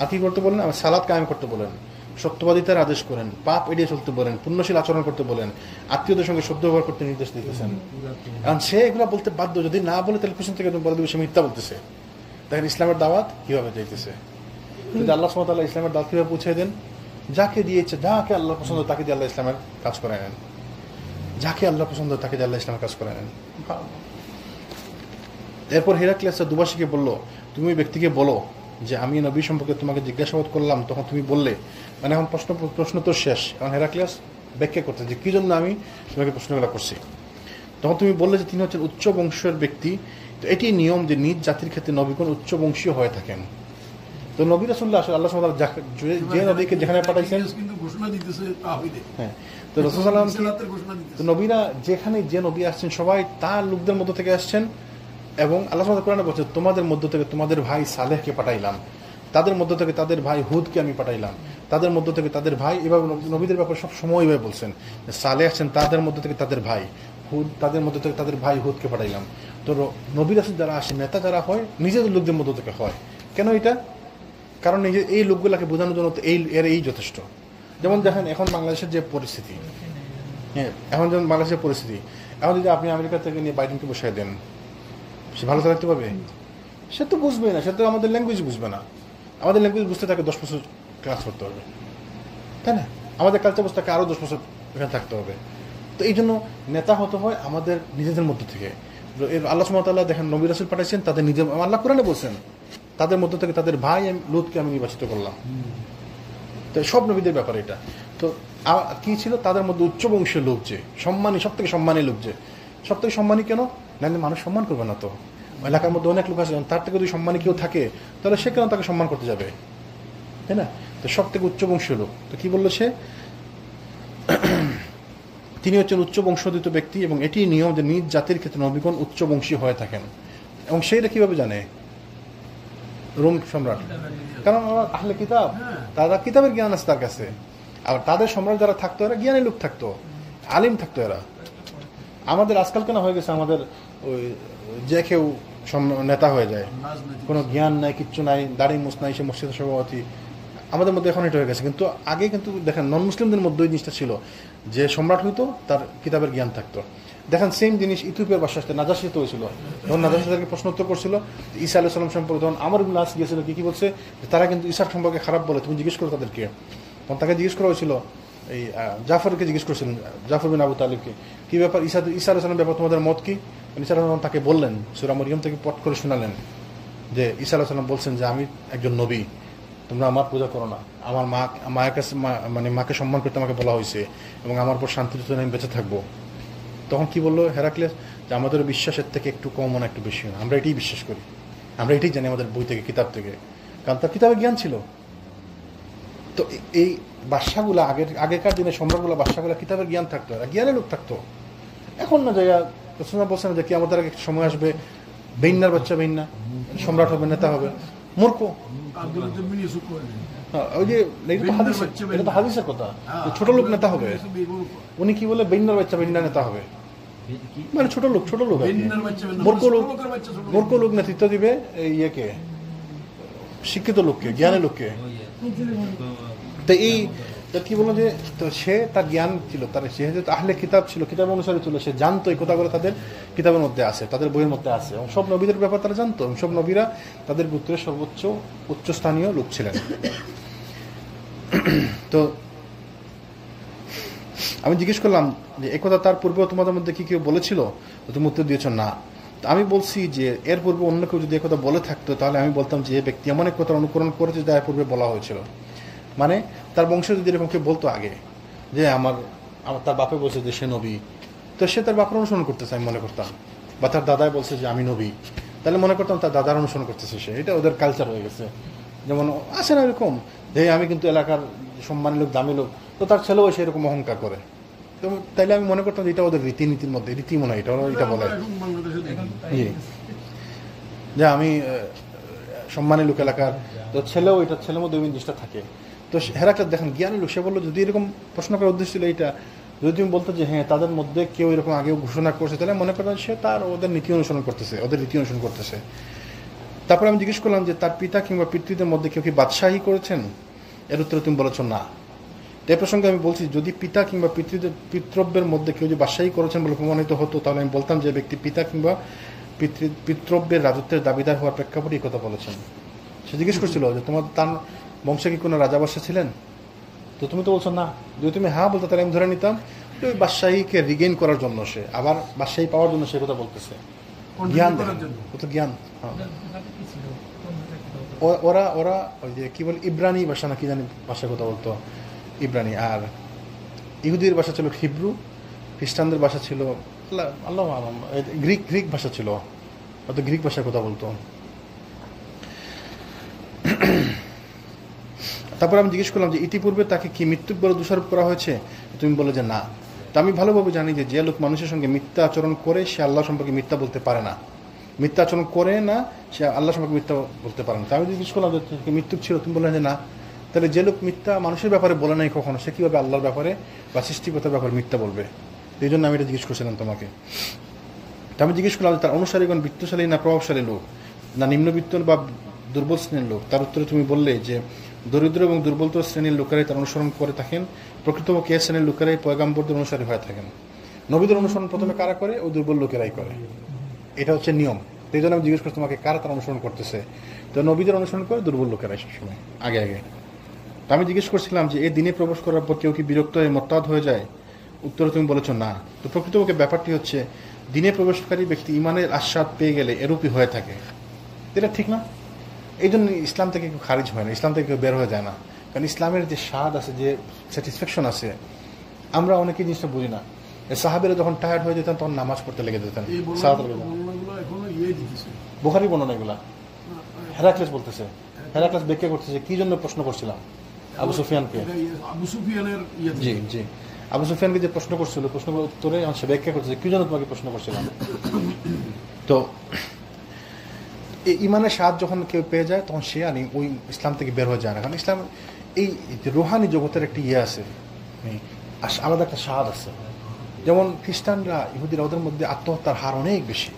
আর কি করতে বলেন? আমার সালাত কায়েম করতে বলেন, সত্যবাদিতার আদেশ করেন, পাপ এড়িয়ে চলতে বলেন, পুণ্যশীল আচরণ করতে বলেন, আত্মীয়দের সঙ্গে সদ্য ব্যবহার করতে নির্দেশ দিতেছেন। কারণ সে এগুলো বলতে বাধ্য, যদি না বলে তাহলে পিছন থেকে বলে দেবে সে মিথ্যা বলতেছে। দেখেন ইসলামের দাওয়াত কিভাবে যাইতেছে। যদি আল্লাহ সুবহানাহু ওয়া তাআলা ইসলামের দাওয়াত কিভাবে পৌঁছে দেন, যাকে দিয়েছে, যাকে আল্লাহ পছন্দ তাকে দিয়ে আল্লাহ ইসলামের কাজ করে নেন, যাকে আল্লাহ পছন্দ তাকে দিয়ে আল্লাহ ইসলামের কাজ করে নেন। এরপর হেরাক্লিয়াস দুবাসীকে বলল, তুমি ওই ব্যক্তিকে বলো যে আমি নবী সম্পর্কে তোমাকে জিজ্ঞাসাবাদ করলাম, তখন তুমি বললে, মানে এখন প্রশ্ন তো শেষ, এখন হেরাক্লিয়াস ব্যাখ্যা করতে যে কি জন্য আমি তোমাকে প্রশ্নগুলো করছি। তখন তুমি বললে যে তিনি হচ্ছেন উচ্চ বংশের ব্যক্তি, তো এটি নিয়ম যে নিজ জাতির ক্ষেত্রে নবীগণ উচ্চ বংশীয় হয়ে থাকেন। তো নবী রাসূলুল্লাহ আল্লাহ সুবহানাহু ওয়া তাআলা যে নবীকে যেখানে পাঠাইছেন, কিন্তু ঘোষণা দিতেছে তাওহীদে। হ্যাঁ, তো রাসূল সাল্লাল্লাহু আলাইহি ওয়াসাল্লাম ঘোষণা দিতেছে, তো নবীরা যেখানে যে নবী আসছেন সবাই তার লোকদের মধ্য থেকে আসছেন। এবং আল্লাহ সুবহানাহু ওয়া তাআলা কোরআনে বলছেন, তোমাদের মধ্য থেকে তোমাদের ভাই সালেহকে পাঠাইলাম, তাদের মধ্য থেকে তাদের ভাই হুদকে আমি পাঠাইলাম, তাদের মধ্য থেকে তাদের ভাই। এভাবে নবীদের ব্যাপারে সব সময় এভাবে বলছেন, সালেহ আসছেন তাদের মধ্য থেকে তাদের ভাই হুদ, তাদের মধ্য থেকে তাদের ভাই হুদকে পাঠাইলাম। তো নবী রাসূল যারা আসেন, নেতা যারা হয়, নিজেদের লোকদের মধ্য থেকে হয়। কেন এটা? কারণ এই লোকগুলাকে বোঝানোর জন্য এই যথেষ্ট। যেমন দেখেন এখন বাংলাদেশের যে পরিস্থিতি, হ্যাঁ, এখন যেমন বাংলাদেশের পরিস্থিতি, এখন যদি আপনি আমেরিকা থেকে নিয়ে বাইডেনকে বসাই দেন, সে ভালো থাকতে পারবে? সে তো বুঝবে না, সে তো আমাদের ল্যাঙ্গুয়েজ বুঝবে না। আমাদের ল্যাঙ্গুয়েজ বুঝতে তাকে 10 বছর ক্লাস করতে হবে, তাই না? আমাদের কালচার বুঝতে তাকে আরও 10 বছর এখানে থাকতে হবে। তো এই জন্য নেতা হতে হয় আমাদের নিজেদের মধ্য থেকে। আল্লাহ সুবহানাহু ওয়া তাআলা দেখেন নবী রাসূল পাঠাইছেন তাদের নিজের, আল্লাহ কোরআনে বলছেন তাদের মধ্য থেকে তাদের ভাই লূতকে আমি নির্বাচিত করলাম। তো সব নবীদের ব্যাপারে এটা। তো কি ছিল? তাদের মধ্যে উচ্চ বংশের লোক, যে সম্মানী, সব থেকে সম্মানী লোক, যে সব থেকে সম্মানী কেন? নাহলে মানুষ সম্মান করবে না। তো এলাকার মধ্যে অনেক লোক আছে, তার থেকে যদি সম্মানী কেউ থাকে তাহলে সে কেন তাকে সম্মান করতে যাবে, তাই না? তো তো সব থেকে উচ্চ বংশীয় লোক। তো কি বললো সে, তিনি হচ্ছেন উচ্চ বংশোদ্ভূত ব্যক্তি এবং এটি নিয়ম যে নিজ জাতির ক্ষেত্রে নবীগণ উচ্চ বংশী হয়ে থাকেন। এবং সেইটা কিভাবে জানে? রোম সম্রাট, কারণ ওরা আহলে কিতাব, তারা কিতাবের জ্ঞান আছে তার কাছে। আর তাদের সম্রাট যারা থাকতো এরা জ্ঞানী লোক থাকতো, আলিম থাকতো। এরা আমাদের আজকাল কেন হয়ে গেছে, আমাদের ওই যে কেউ নেতা হয়ে যায়, কোনো জ্ঞান নাই, কিচ্ছু নাই, দাড়ি মুছ নাই, সে মসজিদের সভাপতি। আমাদের মধ্যে এখন এটা হয়ে গেছে। কিন্তু আগে কিন্তু দেখেন নন মুসলিমদের মধ্যে ওই জিনিসটা ছিল যে সম্রাট হইতো তার কিতাবের জ্ঞান থাকতো। দেখেন সেম জিনিস ইথিওপিয়ার বাদশাহ নাজাশিতে হয়েছিল। যখন নাজাশি তাদেরকে প্রশ্ন উত্তর করছিল ঈসা আলাইহিস সালাম সম্পর্কে, তখন আমর ইবনে আস গিয়েছিল, কি বলছে, তারা কিন্তু ঈসার সম্পর্কে খারাপ বলে, তুমি জিজ্ঞেস করো তাদেরকে। তখন তাকে জিজ্ঞেস করা হয়েছিল, এই জাফরকে জিজ্ঞেস করছিলেন, জাফর বিন আবু তালিবকে, কি ব্যাপার ঈসা আলাইহিস সালামের ব্যাপার তোমাদের মত কি? ঈসা আলাইহিস সালাম তাকে বললেন, সূরা মরিয়ম থেকে পট করে শোনালেন যে ঈসা আলাইহিস সালাম বলছেন যে আমি একজন নবী, তোমরা আমার পূজা করো না, আমার মায়ের কাছে মানে মাকে সম্মান করতে আমাকে বলা হয়েছে এবং আমার পর শান্তিতে আমি বেঁচে থাকবো। তখন কি বললো হেরাক্লিয়াস, যে আমাদের বিশ্বাসের থেকে একটু কম না একটু বেশি না, আমরা এটাই বিশ্বাস করি, আমরা এটাই জানি আমাদের বই থেকে, কিতাব থেকে, কারণ তার কিতাবে জ্ঞান ছিল। তো এই বাদশাগুলো আগেকার দিনে সম্রাটগুলো বাদশাগুলো কিতাবের জ্ঞান থাকতো, এরা জ্ঞানের লোক থাকতো। এখন না জায়গা রসুল্লাহ বলছেন যে কি আমাদের আগে সময় আসবে, বেইন্নার বাচ্চা বেইন্না সম্রাট হবে, নেতা হবে, মূর্খ। ওই যে এটা তো হাদিসের কথা, ছোট লোক নেতা হবে। উনি কি বলে, বেইন্নার বাচ্চা বেইন্না নেতা হবে, মানে ছোট লোক মূর্খ লোক নেতৃত্ব দিবে ইয়েকে, শিক্ষিত লোককে, জ্ঞানী লোককে। তো এই কি বললো যে, তো সে তার জ্ঞান ছিল, তার সে যেহেতু আহলে কিতাব ছিল, কিতাব অনুসারে ছিল, সে জানতো এই কথাগুলো তাদের কিতাবের মধ্যে আছে, তাদের বইয়ের মধ্যে আছে, এবং সব নবীদের ব্যাপার তারা জানতো, এবং সব নবীরা তাদের গোত্রের সর্বোচ্চ উচ্চস্থানীয় লোক ছিলেন। তো আমি জিজ্ঞেস করলাম যে একথা তার পূর্বেও তোমাদের মধ্যে কি কেউ বলেছিল? তুমি উত্তর দিয়েছ না। আমি বলছি যে এর পূর্বে অন্য কেউ যদি একথা বলে থাকতো তাহলে আমি বলতাম যে এই ব্যক্তি এমন এক কথা অনুকরণ করেছে যা এর পূর্বে বলা হয়েছিল। মানে তার বংশ যদি এরকম কেউ বলতো আগে যে আমার তার বাপে বলছে যে সে নবী, তো সে তার বাপের অনুসরণ করতেছে আমি মনে করতাম, বা তার দাদাই বলছে যে আমি নবী, তাহলে মনে করতাম তার দাদার অনুসরণ করতেছে সে। এটা ওদের কালচার হয়ে গেছে। যেমন আসে না এরকম যে আমি কিন্তু এলাকার সম্মানী লোক, দামি লোক, তো তার ছেলেও সে এরকম অহংকার করে। তো তাইলে আমি মনে করতাম যে এটা ওদের রীতিনীতির মধ্যে, রীতি মনে হয় এটা, এটা বলে যে আমি সম্মানী লোক এলাকার, তো ছেলেও এটা, ছেলের মধ্যে ওই জিনিসটা থাকে। তো হেরাক্লিয়াস দেখেন জ্ঞানী লোক, সে বললো যদি এরকম প্রশ্ন করার উদ্দেশ্য ছিল এইটা, যদি তুমি বলতো যে হ্যাঁ তাদের মধ্যে কেউ এরকম আগেও ঘোষণা করছে, তাহলে মনে করতাম সে তার ওদের নীতি অনুসরণ করতেছে, ওদের রীতি অনুসরণ করতেছে। তারপরে আমি জিজ্ঞেস করলাম যে তার পিতা কিংবা পিতৃদের মধ্যে কেউ কি বাদশাহী করেছেন? এর উত্তরে তুমি বলেছ না। এই প্রসঙ্গে আমি বলছি যদি পিতা কিংবা পিতৃব্যের মধ্যে কেউ যদি বাদশাহী করেছেন বলে প্রমাণিত হতো, তাহলে আমি বলতাম যে ব্যক্তি পিতা কিংবা পিতৃব্যের রাজত্বের দাবিদার হওয়ার প্রেক্ষাপটে এই কথা বলেছেন। সে জিজ্ঞেস করছিল যে তোমার তার বংশে কি কোনো রাজা বাদশা ছিলেন? তো তুমি তো বলছো না। যদি তুমি হ্যাঁ বলতো তাহলে আমি ধরে নিতাম যে ওই বাদশাহীকে রিগেইন করার জন্য, সে আবার বাদশাহী পাওয়ার জন্য সে কথা বলতেছে, জ্ঞান ও তো জ্ঞান। ওরা ওই যে কি বলে ইব্রানি ভাষা না কি জানি ভাষার কথা বলতো, ইব্রানি। আর ইহুদির ভাষা ছিল হিব্রু, খ্রিস্টানদের ভাষা ছিল আল্লাহ গ্রিক ভাষা ছিল, অত গ্রিক ভাষার কথা বলতো। তারপর আমি জিজ্ঞেস করলাম যে ইতিপূর্বে তাকে কি মৃত্যুক বলে দোষারোপ করা হয়েছে? তুমি বলে যে না। তা আমি ভালোভাবে জানি যে যে লোক মানুষের সঙ্গে মিথ্যা আচরণ করে সে আল্লাহ সম্পর্কে মিথ্যা বলতে পারে না, মিথ্যা আচরণ করে না সে আল্লাহ সম্পর্কে মিথ্যা বলতে পারে না। তা আমি জিজ্ঞেস করলাম যে মৃত্যুক ছিল, তুমি বললেন যে না। তাহলে যে লোক মিথ্যা মানুষের ব্যাপারে বলে নাই কখনো, সে কীভাবে আল্লাহর ব্যাপারে বা সৃষ্টিকতার ব্যাপারে মিথ্যা বলবে? এই জন্য আমি এটা জিজ্ঞেস করছিলাম তোমাকে। তা আমি জিজ্ঞেস করলাম তার অনুসারীগণ বিত্তশালী না প্রভাবশালী লোক, না নিম্নবিত্ত বা দুর্বল শ্রেণীর লোক? তার উত্তরে তুমি বললে যে দরিদ্র এবং দুর্বলতর শ্রেণীর লোকেরাই তার অনুসরণ করে থাকেন, প্রকৃতপক্ষে এ শ্রেণীর লোকেরাই পয়গাম্বরদের অনুসারী হয়ে থাকেন। নবীদের অনুসরণ প্রথমে কারা করে? ওই দুর্বল লোকেরাই করে, এটা হচ্ছে নিয়ম। এই জন্য আমি জিজ্ঞেস করছি তোমাকে কারা তার অনুসরণ করতেছে? তো নবীদের অনুসরণ করে দুর্বল লোকেরাই সবসময় আগে আগে। তো আমি জিজ্ঞেস করছিলাম যে এই দিনে প্রবেশ করার পর কেউ কি বিরক্ত হয়ে মোরতাদ হয়ে যায়? উত্তরে তুমি বলেছ না। তো প্রকৃতপক্ষে ব্যাপারটি হচ্ছে দিনে প্রবেশকারী ব্যক্তি ইমানের আস্বাদ পেয়ে গেলে এরূপই হয়ে থাকে। এটা ঠিক না? এই জন্য ইসলাম থেকে কেউ খারিজ হয় না, ইসলাম থেকে কেউ বের হয়ে যায় না, কারণ ইসলামের যে স্বাদ আছে, যে স্যাটিসফ্যাকশন আছে, আমরা অনেকেই জিনিসটা বুঝি না। সাহাবেরা যখন টায়ার্ড হয়ে যেতেন তখন নামাজ পড়তে লেগে যেতেন। বুখারী বর্ণনা এগুলা হেরাক্লিয়াস বলতেছে, হেরাক্লিয়াস ব্যাখ্যা করতেছে কি জন্য প্রশ্ন করছিলাম। আবু সুফিয়ানকে। এটা আবু সুফিয়ানের ইয়ে জি থেকে। জি, আবু সুফিয়ানকে যে প্রশ্ন করছিল, প্রশ্নের উত্তরে সে ব্যাখ্যা করছে কি জন্য তোমাকে প্রশ্ন করছিলাম। তো এই ইমানের স্বাদ যখন কেউ পেয়ে যায় তখন সে আর ওই ইসলাম থেকে বের হয়ে যায় না, কারণ ইসলাম এই যে রুহানি জগতের একটা ইয়ে আছে, আলাদা একটা স্বাদ আছে। যেমন খ্রিস্টানরা, ইহুদিরা, ওদের মধ্যে আত্মহত্যার হার অনেক বেশি।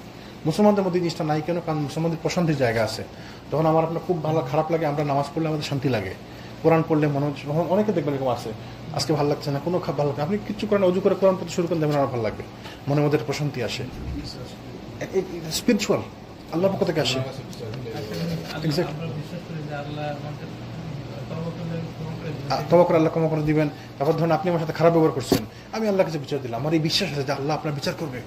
মুসলমানদের মধ্যে জিনিসটা নাই কেন? কারণ মুসলমানদের প্রশান্তির জায়গা আছে। তখন আমার আপনার খুব ভালো খারাপ লাগে, আমরা নামাজ পড়লে আমাদের শান্তি লাগে, কোরআন পড়লে মনে হচ্ছে, অনেকে দেখবেন এরকম আছে, আজকে ভালো লাগছে না, কোনো ভালো লাগবে, আপনি কিছু করেন, অজু করে কোরআন পড়তে শুরু করেন, দেখবেন আমার ভালো লাগবে, মনের মধ্যে একটা প্রশান্তি আসে, স্পিরিচুয়াল, আল্লাহর পক্ষ থেকে আসে। তওবা করে আল্লাহ ক্ষমা করে দিবেন। তারপর ধরুন আপনি আমার সাথে খারাপ ব্যবহার করছেন, আমি আল্লাহর কাছে বিচার দিলাম, আমার এই বিশ্বাস আছে যে আল্লাহ আপনার বিচার করবে,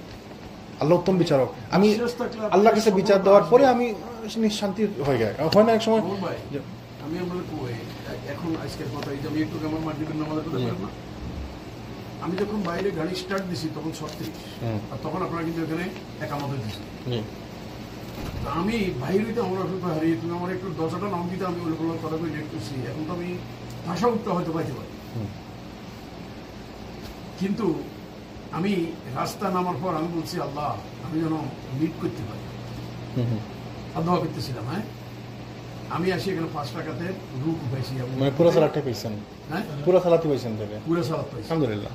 আল্লাহ উত্তম বিচারক, আমি আল্লাহর কাছে বিচার দেওয়ার পরে আমি শান্তি হয়ে যায়। হয় না এক সময় আমি আমরা এখন আজকের কথা, এই যে আমি একটু আমার মার্কেটের নামাজের কথা বললাম না, আমি যখন বাইরে গাড়ি স্টার্ট দিছি তখন 36, আর তখন আপনারা কিন্তু এখানে একামত দিচ্ছি। আমি বাইরে হইতে আমার অসুবিধা হারিয়ে, তুমি আমার একটু দরজাটা নাম দিতে, আমি ওগুলো কথা বলে লেট করছি, এখন তো আমি ভাষা উঠতে হয়তো পাইতে পারি, কিন্তু আমি রাস্তা নামার পর আমি বলছি আল্লাহ আমি যেন লিড করতে পারি, দোয়া করতেছিলাম। হ্যাঁ, আমি আসি এখানে 5 টাকাতে রুট পাইছি, মানে পুরো সালাদটা পাইছেন? হ্যাঁ, পুরো সালাদই পাইছেন থেকে? পুরো সালাদ পাইছি, আলহামদুলিল্লাহ।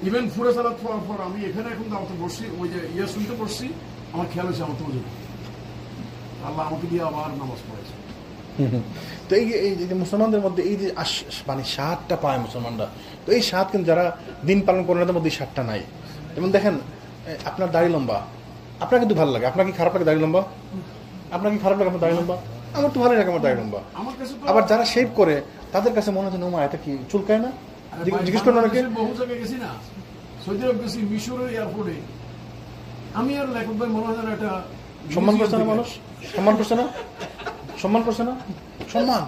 ইভেন পুরো সালাদ পাওয়ার পর আমি এখানে এখন দাওয়াতে বসছি, ওই যে ইয়ে শুনতে বসছি, আমার খেয়াল হয়েছে আমার তো আল্লাহ আমাকে দিয়ে আবার নামাজ পড়েছে। তো এই যে মুসলমানদের মধ্যে এই যে মানে স্বাদটা পায় মুসলমানরা, তো এই স্বাদ কিন্তু যারা দিন পালন করেন তাদের মধ্যে এই স্বাদটা নাই। যেমন দেখেন, আপনার দাড়ি লম্বা, আপনার কিন্তু ভালো লাগে, আপনার কি খারাপ লাগে দাড়ি লম্বা? আপনার কি খারাপ লাগে আমার দাড়ি লম্বা? আমার তো ভালোই লাগে আমার দাড়ি লম্বা। আবার যারা শেভ করে তাদের কাছে মনে হচ্ছে নোমা এটা কি চুলকায় না, জিজ্ঞেস করেন অনেকে। বহু জায়গায় গেছি না, সৌদি আরব গেছি, মিশরের এয়ারপোর্টে, আমি আর লেখক ভাই মনে হয় একটা সম্মান করছে না মানুষ, সম্মান করছে না, সম্মান করছে না, সম্মান।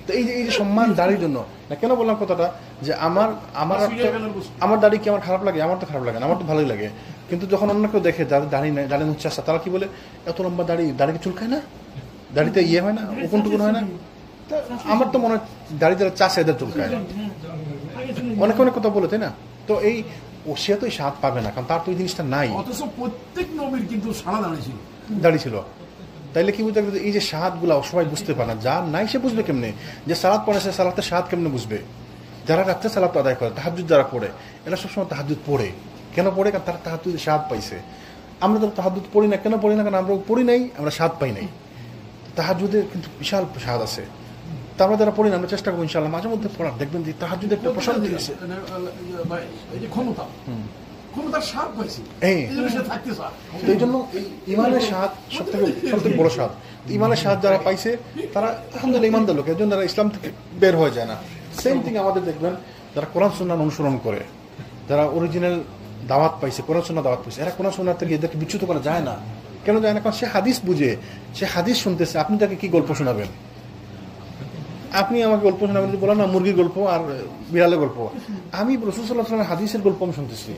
তো এই যে সম্মান দাড়ির জন্য না, কেন বললাম কথাটা, যে আমার দাড়ি কি আমার খারাপ লাগে? আমার তো খারাপ লাগে না, আমার তো ভালোই লাগে। কিন্তু যখন অন্য কেউ দেখে যাদের দাড়ি নেই, দাড়ি হচ্ছে আসা, তারা কি বলে, এত লম্বা দাড়িকে চুলকায় না, দাড়িতে ইয়ে হয় না, উকুন টুকুন হয় না? আমার তো মনে হয় দাড়ি যারা চাষে এদের চুলকায়, অনেক অনেক কথা বলে, তাই না? তো এই সে তো এই স্বাদ পাবে না, কারণ তার তো এই জিনিসটা নাই। অথচ প্রত্যেক নবীর কিন্তু সারা দাড়ি ছিল। তাইলে কি বুঝতে হবে, এই যে স্বাদগুলো সবাই বুঝতে পারে না, যার নাই সে বুঝবে কেমনে যে সালাদ পড়ে, সে সালাতের স্বাদ কেমনে বুঝবে? যারা রাত্রে সালাত আদায় করে, তাহাজ্জুদ যারা পড়ে, এরা সবসময় তাহাজ্জুদ পড়ে, কেন পড়ে? কারণ তারা তাহাজ্জুদের স্বাদ পাইছে। আমরা তো তাহাজ্জুদ পড়ি না, কেন পড়ি না? কারণ আমরা পড়ি নাই, আমরা স্বাদ পাই নাই। তাহাজ্জুদের কিন্তু বিশাল স্বাদ আছে। তা আমরা যারা পড়ি না, আমরা চেষ্টা করবো ইনশাআল্লাহ মাঝে মধ্যে পড়ার, দেখবেন যে তাহাজ্জুদের একটা প্রশান্তি আছে, ক্ষমতার স্বাদ পাইছি, এই জন্য ইমানের স্বাদ সবথেকে বড় স্বাদ। ইমানের স্বাদ যারা পাইছে তারা আলহামদুলিল্লাহ ইমানদার লোক, এর জন্য তারা ইসলাম থেকে বের হয়ে যায় না। সেম থিং আমাদের দেখবেন যারা কোরআন সুন্নাহ অনুসরণ করে, যারা অরিজিনাল দাওয়াত পাইছে, কোরআন সুন্নাহ দাওয়াত পাইছে, এরা কোরআন সুন্নাহ থেকে এদেরকে বিচ্যুত করা যায় না। কেন যায় না? কারণ সে হাদিস বুঝে, সে হাদিস শুনতেছে। আপনি তাকে কি গল্প শোনাবেন? আপনি আমাকে গল্প শোনাবেন, বলেন না মুরগির গল্প আর বিড়ালের গল্প। আমি রাসূল সাল্লাল্লাহু আলাইহি ওয়াসাল্লামের হাদিসের গল্প আমি শুনতেছি,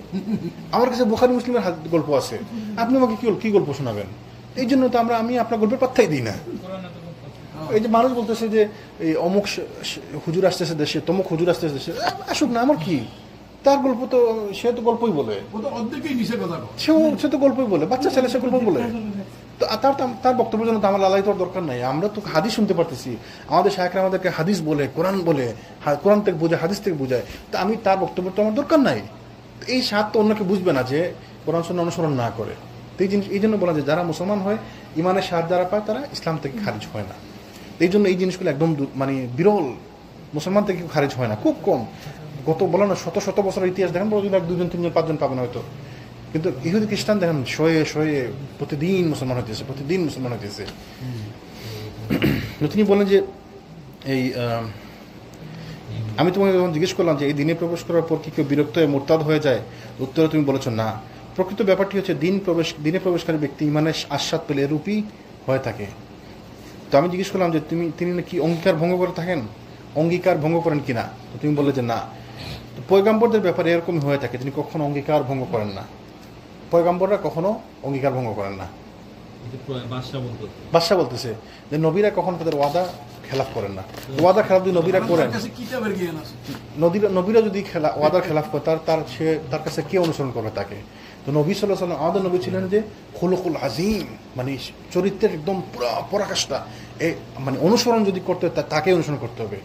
আমার কাছে বুখারী মুসলিমের গল্প আছে, আপনি আমাকে কি গল্প শোনাবেন? এই জন্য তো আমি আপনার গল্পের পাত্তাই দিই না। এই যে মানুষ বলতেছে যে এই অমুক হুজুর আসতেছে দেশে, তমুক হুজুর আসতেছে দেশে, আসুক না, আমার কি? তার গল্প তো, সে তো গল্পই বলে, সে তো গল্পই বলে, বাচ্চা ছেলে সে গল্প বলে। তো তার বক্তব্যের জন্য তো আমার লালাই তোর দরকার নাই। আমরা তো হাদিস শুনতে পারতেছি, আমাদের শায়খরা আমাদেরকে হাদিস বলে, কোরআন বলে, কোরআন থেকে বোঝায়, হাদিস থেকে বোঝায়। তো আমি তার বক্তব্য তো আমার দরকার নাই। এই স্বাদ তো অন্যকে বুঝবে না যে কোরআন সুন্নাহ অনুসরণ না করে। তো এই জন্য বলা যায় যারা মুসলমান হয়, ইমানের স্বাদ যারা পায়, তারা ইসলাম থেকে খারিজ হয় না। এই জন্য এই জিনিসগুলো একদম মানে বিরল, মুসলমান থেকে খারিজ হয় না, খুব কম। গত বলো না শত শত বছরের ইতিহাস দেখেন, যদি 1 2 জন 3 জন 5 জন পাবেন হয়তো, কিন্তু ইহুদি খ্রিস্টান দেখেন শয়ে প্রতিদিন মুসলমান হইতেছে, প্রতিদিন মুসলমান হইতেছে। তিনি বলেন যে এই আমি তোমাকে যখন জিজ্ঞেস করলাম যে এই দিনে প্রবেশ করার পর কি কেউ বিরক্ত হয়ে মুরতাদ হয়ে যায়, উত্তরে তুমি বলেছো না। প্রকৃত ব্যাপারটি হচ্ছে দিনে প্রবেশকারী ব্যক্তি ইমানের আস্বাদ পেলে এরূপই হয়ে থাকে। তো আমি জিজ্ঞেস করলাম যে তিনি কি অঙ্গীকার ভঙ্গ করে থাকেন, অঙ্গীকার ভঙ্গ করেন কিনা? তো তুমি বললে যে না। তো পয়গাম্বরদের ব্যাপারে এরকমই হয়ে থাকে, তিনি কখনো অঙ্গীকার ভঙ্গ করেন না। পয়গাম্বররা কখনো অঙ্গীকার ভঙ্গ করেন না। বাদশাহ বলতেছে যে নবীরা কখন তাদের ওয়াদা খেলাফ করেন না, ওয়াদা খেলাফ যদি নবীরা করেন, নবীরা যদি ওয়াদার খেলাফ করে তার কাছে কে অনুসরণ করবে তাকে? তো নবী সাল্লাল্লাহু আলাইহি ওয়াসাল্লাম আমাদের নবী ছিলেন যে খুলুকুল আযীম, মানে চরিত্রের একদম পুরো পরাকাষ্ঠা, মানে অনুসরণ যদি করতে তাকে অনুসরণ করতে হবে,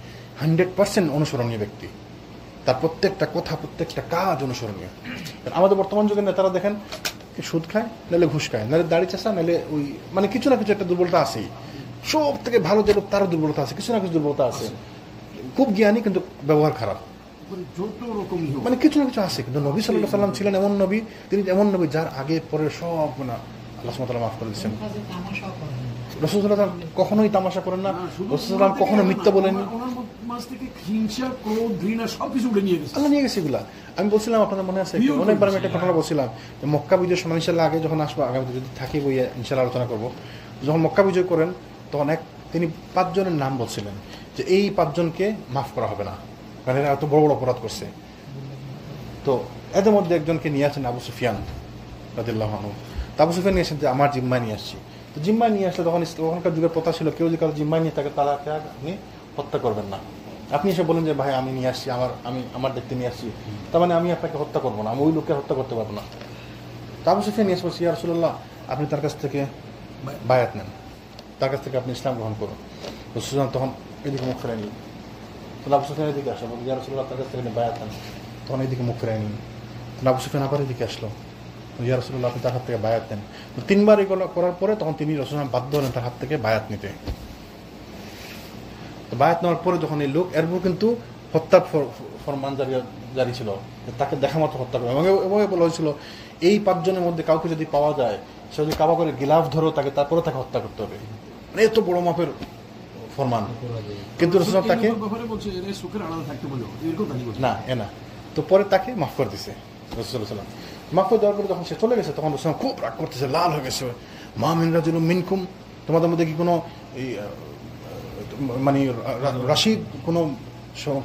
100% অনুসরণীয় ব্যক্তি, তার প্রত্যেকটা কথা প্রত্যেকটা কাজ অনুসরণীয়। আমাদের বর্তমান যুগের নেতারা দেখেন সুদ খায়, নাহলে ঘুষ খায়, নাহলে দাড়ি চাষা, নাহলে ওই মানে কিছু না কিছু একটা দুর্বলতা আছেই। সব থেকে ভালো যে লোক তারও দুর্বলতা আছে, কিছু না কিছু দুর্বলতা আছে। খুব জ্ঞানী কিন্তু ব্যবহার খারাপ, মানে কিছু না কিছু আছে। কিন্তু নবী সাল্লাল্লাহু আলাইহি ওয়াসাল্লাম ছিলেন এমন নবী, তিনি এমন নবী যার আগে পরে সব মানে আল্লাহ সুবহানাহু ওয়া তাআলা মাফ করে দিয়েছেন। রাসূল সাল্লাল্লাহু আলাইহি ওয়াসাল্লাম কখনোই তামাশা করেন না, রাসূল সাল্লাল্লাহু আলাইহি কখনো মিথ্যা বলেন না। আল্লাহ নিয়ে গেছে এগুলা। আমি বলছিলাম আপনাদের মনে আছে, অনেকবার আমি একটা ঘটনা বলছিলাম যে মক্কা বিজয় সময় ইনশাআল্লাহ আগে যখন আসবো, আগামীতে যদি থাকি বই ইনশাআল্লাহ আলোচনা করবো। যখন মক্কা বিজয় করেন তখন তিনি 5 জনের নাম বলছিলেন যে এই 5 জনকে মাফ করা হবে না, কারণ এরা এত বড় বড় অপরাধ করছে। তো এদের মধ্যে একজনকে নিয়ে আসেন আবু সুফিয়ান রাদিয়াল্লাহু আনহু। তো আবু সুফিয়ান নিয়ে আসেন যে আমার জিম্মায় নিয়ে আসছি। তো জিম্মায় নিয়ে আসলে তখনকার যুগের প্রথা ছিল কেউ যদি কারো জিম্মায় নিয়ে থাকে তাকে আপনি হত্যা করবেন না। আপনি এসে বলেন যে ভাই আমি নিয়ে আসছি, আমার দেখতে নিয়ে আসছি, তার মানে আমি আপনাকে হত্যা করবো না, আমি ওই লোককে হত্যা করতে পারবো না। তো আবু সুফিয়ান নিয়ে আসবো, ইয়া রাসূলুল্লাহ আপনি তার কাছ থেকে বায়াত নেন, তার কাছ থেকে আপনি ইসলাম গ্রহণ করুন। রাসূল তখন এদিকে মুখ ফেরাই নিন। তো আবু সুফিয়ান এদিকে আসলো, ইয়া রাসূলুল্লাহ তার কাছ থেকে বায়াত নেন, তখন এইদিকে মুখ ফেরাই নিন। তো আবু সুফিয়ান আবার এদিকে আসলো, ইয়া রাসূলুল্লাহ আপনি তার হাত থেকে বায়াত নেন। 3বার এগুলো করার পরে তখন তিনি রাসূলুল্লাহ বাধ্য হলেন তার হাত থেকে বায়াত নিতে। তো বায়াত নেওয়ার পরে যখন এই লোক, এরপর কিন্তু হত্যার ফরমান জারি ছিল, তাকে দেখা মতো হত্যা করে। এবং বলা হয়েছিল এই 5 জনের মধ্যে কাউকে যদি পাওয়া যায়, সে যদি কাবা করে গিলাফ ধরো তাকে, তারপরে তাকে হত্যা করতে হবে। মানে এত বড় মাপের ফরমান, কিন্তু রাসূলুল্লাহ তাকে না না। তো পরে তাকে মাফ করে দিছে রাসূলুল্লাহ। মাফ করে দেওয়ার পরে যখন সে চলে গেছে তখন রাসূলুল্লাহ খুব রাগ করতেছে, লাল হয়ে গেছে। মা মিন রাজুলিন মিনকুম, তোমাদের মধ্যে কি কোনো মানে রাশিদ কোনো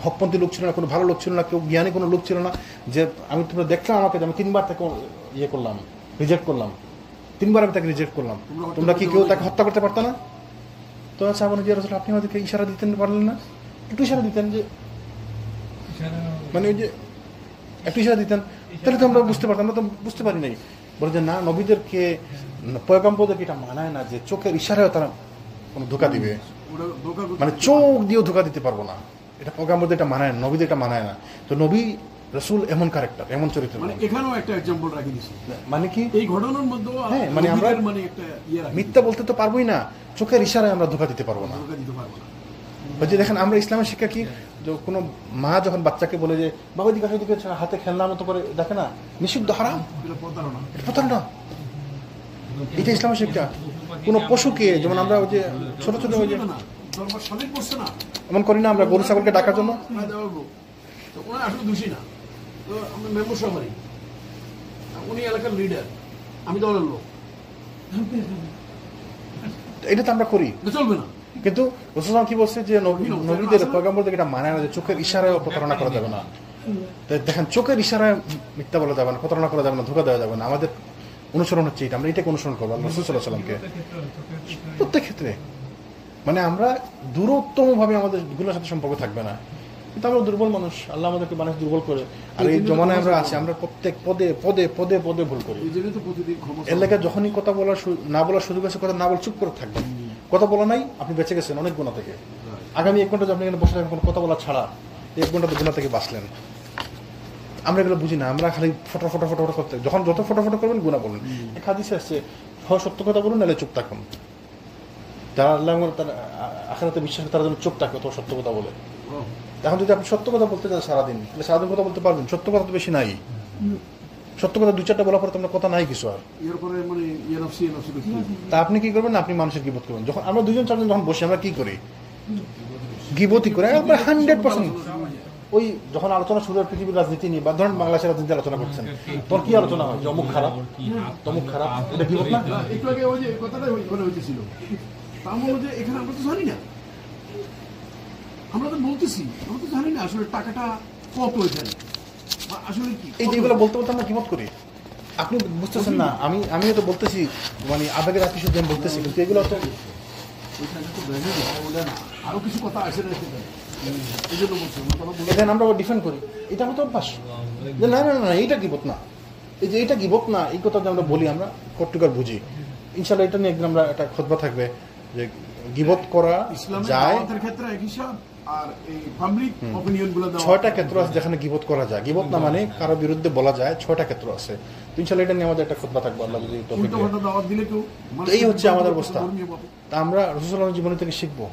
হকপন্থী লোক ছিল না, কোনো ভালো লোক ছিল না, কেউ জ্ঞানী কোনো লোক ছিল না যে আমি তোমরা দেখলাম আমাকে, আমি 3বার তাকে করলাম, রিজেক্ট করলাম, 3বার আমি তাকে রিজেক্ট করলাম, তোমরা কি কেউ তাকে হত্যা করতে পারতো না? তো আচ্ছা আপনি আমাদেরকে ইশারা দিতেন পারলেন না? একটু ইশারা দিতেন, যে মানে ওই যে একটু ইশারা দিতেন, তাহলে তো আমরা বুঝতে পারতাম। আমরা তো বুঝতে পারি নাই। বলে যে না, নবীদেরকে পয়গম্বরদেরকে এটা মানায় না যে চোখের ইশারায় তারা কোনো ধোকা দিবে, মানে চোখ দিয়েও ধোকা দিতে পারবো না, এটা পয়গম্বরদের এটা মানায় না, নবীদের এটা মানায় না। তো নবী রাসূল এমন ক্যারেক্টার, এমন চরিত্র। মানে এখানেও একটা एग्जांपल রাখি দিছি, মানে কি এই ঘটনার মধ্যে হ্যাঁ, মানে আমরা মানে একটা মিথ্যা বলতে তো পারবোই না, চোখের ইশারায় আমরা ধোকা দিতে পারবো না। ওই যে দেখেন আমরা ইসলামের শিক্ষা কি, কোনো মা যখন বাচ্চাকে বলে যে বাবা দিকে হাতে খেলনার মতো করে দেখে না, নিষিদ্ধ, হারাম, প্রতারণা, এটা ইসলামের শিক্ষা। কোনো পশুকে যেমন আমরা ওই যে ছোট ছোট ওই যে এমন করি না আমরা গরু ছাগলকে ডাকার জন্য, আসলে দোষী না। তো আমরা মেম্বার সবারই, উনি এলাকার লিডার, আমি দলের লোক, এটা তো আমরা করি, চলবে না। কিন্তু রাসূলুল্লাহ কি বলছে যে নবীদের পয়গম্বরদের এটা মানায় না যে চোখের ইশারায় প্রতারণা করা যাবে না। দেখেন চোখের ইশারায় মিথ্যা বলা যাবে না, প্রতারণা করা যাবে না, ধোকা দেওয়া যাবে না। আমাদের অনুসরণ হচ্ছে এটা, আমরা এটাকে অনুসরণ করবো রাসূল সাল্লাল্লাহু আলাইহি ওয়াসাল্লামকে প্রত্যেক ক্ষেত্রে। মানে আমরা দূরত্তম ভাবে আমাদের গুলোর সাথে সম্পর্ক থাকবে না, কিন্তু আমরা দুর্বল মানুষ, আল্লাহ আমাদেরকে মানুষ দুর্বল করে। আর এই জমানায় আমরা আছি, আমরা প্রত্যেক পদে পদে পদে পদে ভুল করি। এর লেগে যখনই কথা বলার না বলার সুযোগ আছে, কথা না বলে চুপ করে থাকবেন। কথা বলা নাই, আপনি বেঁচে গেছেন অনেক গুণা থেকে। আগামী 1 ঘন্টা আপনি এখানে বসে থাকেন কোনো কথা বলা ছাড়া, 1 ঘন্টা গুণা থেকে বাঁচলেন। আমরা এগুলো বুঝি না, আমরা খালি ফটো ফটো ফটো ফটো করতে, যখন যত ফটো ফটো করবেন গুণা বলবেন। এক হাদিসে আসছে, হয় সত্য কথা বলুন, নাহলে চুপ থাকুন। যারা আল্লাহ তার আখিরাতে বিশ্বাস করে তারা যেন চুপ থাকে, অথবা সত্য কথা বলে। এখন যদি আপনি সত্য কথা বলতে চান সারাদিন, তাহলে সারাদিন কথা বলতে পারবেন। সত্য কথা তো বেশি নাই, সত্য কথা 2-4টা বলার পরে তোমার কথা নাই কিছু আর। তা আপনি কি করবেন? আপনি মানুষের গীবত করবেন। যখন আমরা 2-4 জন যখন বসে আমরা কি করি? গীবতই করে 100%। ওই যখন আলোচনা শুরু হয় পৃথিবীর রাজনীতি নিয়ে, বা ধরেন বাংলাদেশের রাজনীতি আলোচনা করছেন, তোর কি আলোচনা হয়? অমুক খারাপ, তমুক খারাপ, এটা গীবত না? একটু আগে ওই যে কথাটাই হইতেছিল, তা বলো যে এখানে আমরা তো জানি না, আমরা তো বলতেছি আমরা তো জানি না আসলে টাকাটা কত এখানে, আসলে কি এই যে এগুলো বলতে বলতে আমরা গীবত করি। আপনি বুঝতেছেন না, আমিও তো বলতেছি, মানে আবেগের আপিস আমি বলতেছি, কিন্তু এগুলো তো ওইখানে তো ব্যাগে ওটা না, আরো কিছু কথা আসে না সেখানে, এই জন্য বলছি আমার কথা বলে এখানে আমরা ডিফেন্ড করি, এটা আমাদের অভ্যাস যে না না না এইটা গিবত না, এই যে এইটা গিবত না, এই কথা যে আমরা বলি, আমরা কট্টুকার বুঝি। ইনশাল্লাহ এটা নিয়ে একদিন আমরা একটা খুতবা থাকবে যে গিবত করা ইসলামের যায়। দাওয়াতের ক্ষেত্রে এক হিসাব, আর এই পাবলিক অপিনিয়ন গুলো দেওয়া 6টা ক্ষেত্র আছে যেখানে গিবত করা যায়, গিবত না মানে কারো বিরুদ্ধে বলা যায়, 6টা ক্ষেত্র আছে। তো ইনশাল্লাহ এটা নিয়ে আমাদের একটা খুতবা থাকবে, আল্লাহ যদি তৌফিক উল্টো দেয়। পাল্টা দাওয়াত দিলে কেউ তো এই হচ্ছে আমাদের অবস্থা। ধর্মীয় ভাবে। তা আমরা রাসূল সাল্লাল্লাহু আলাইহি জীবন থেকে শিখবো,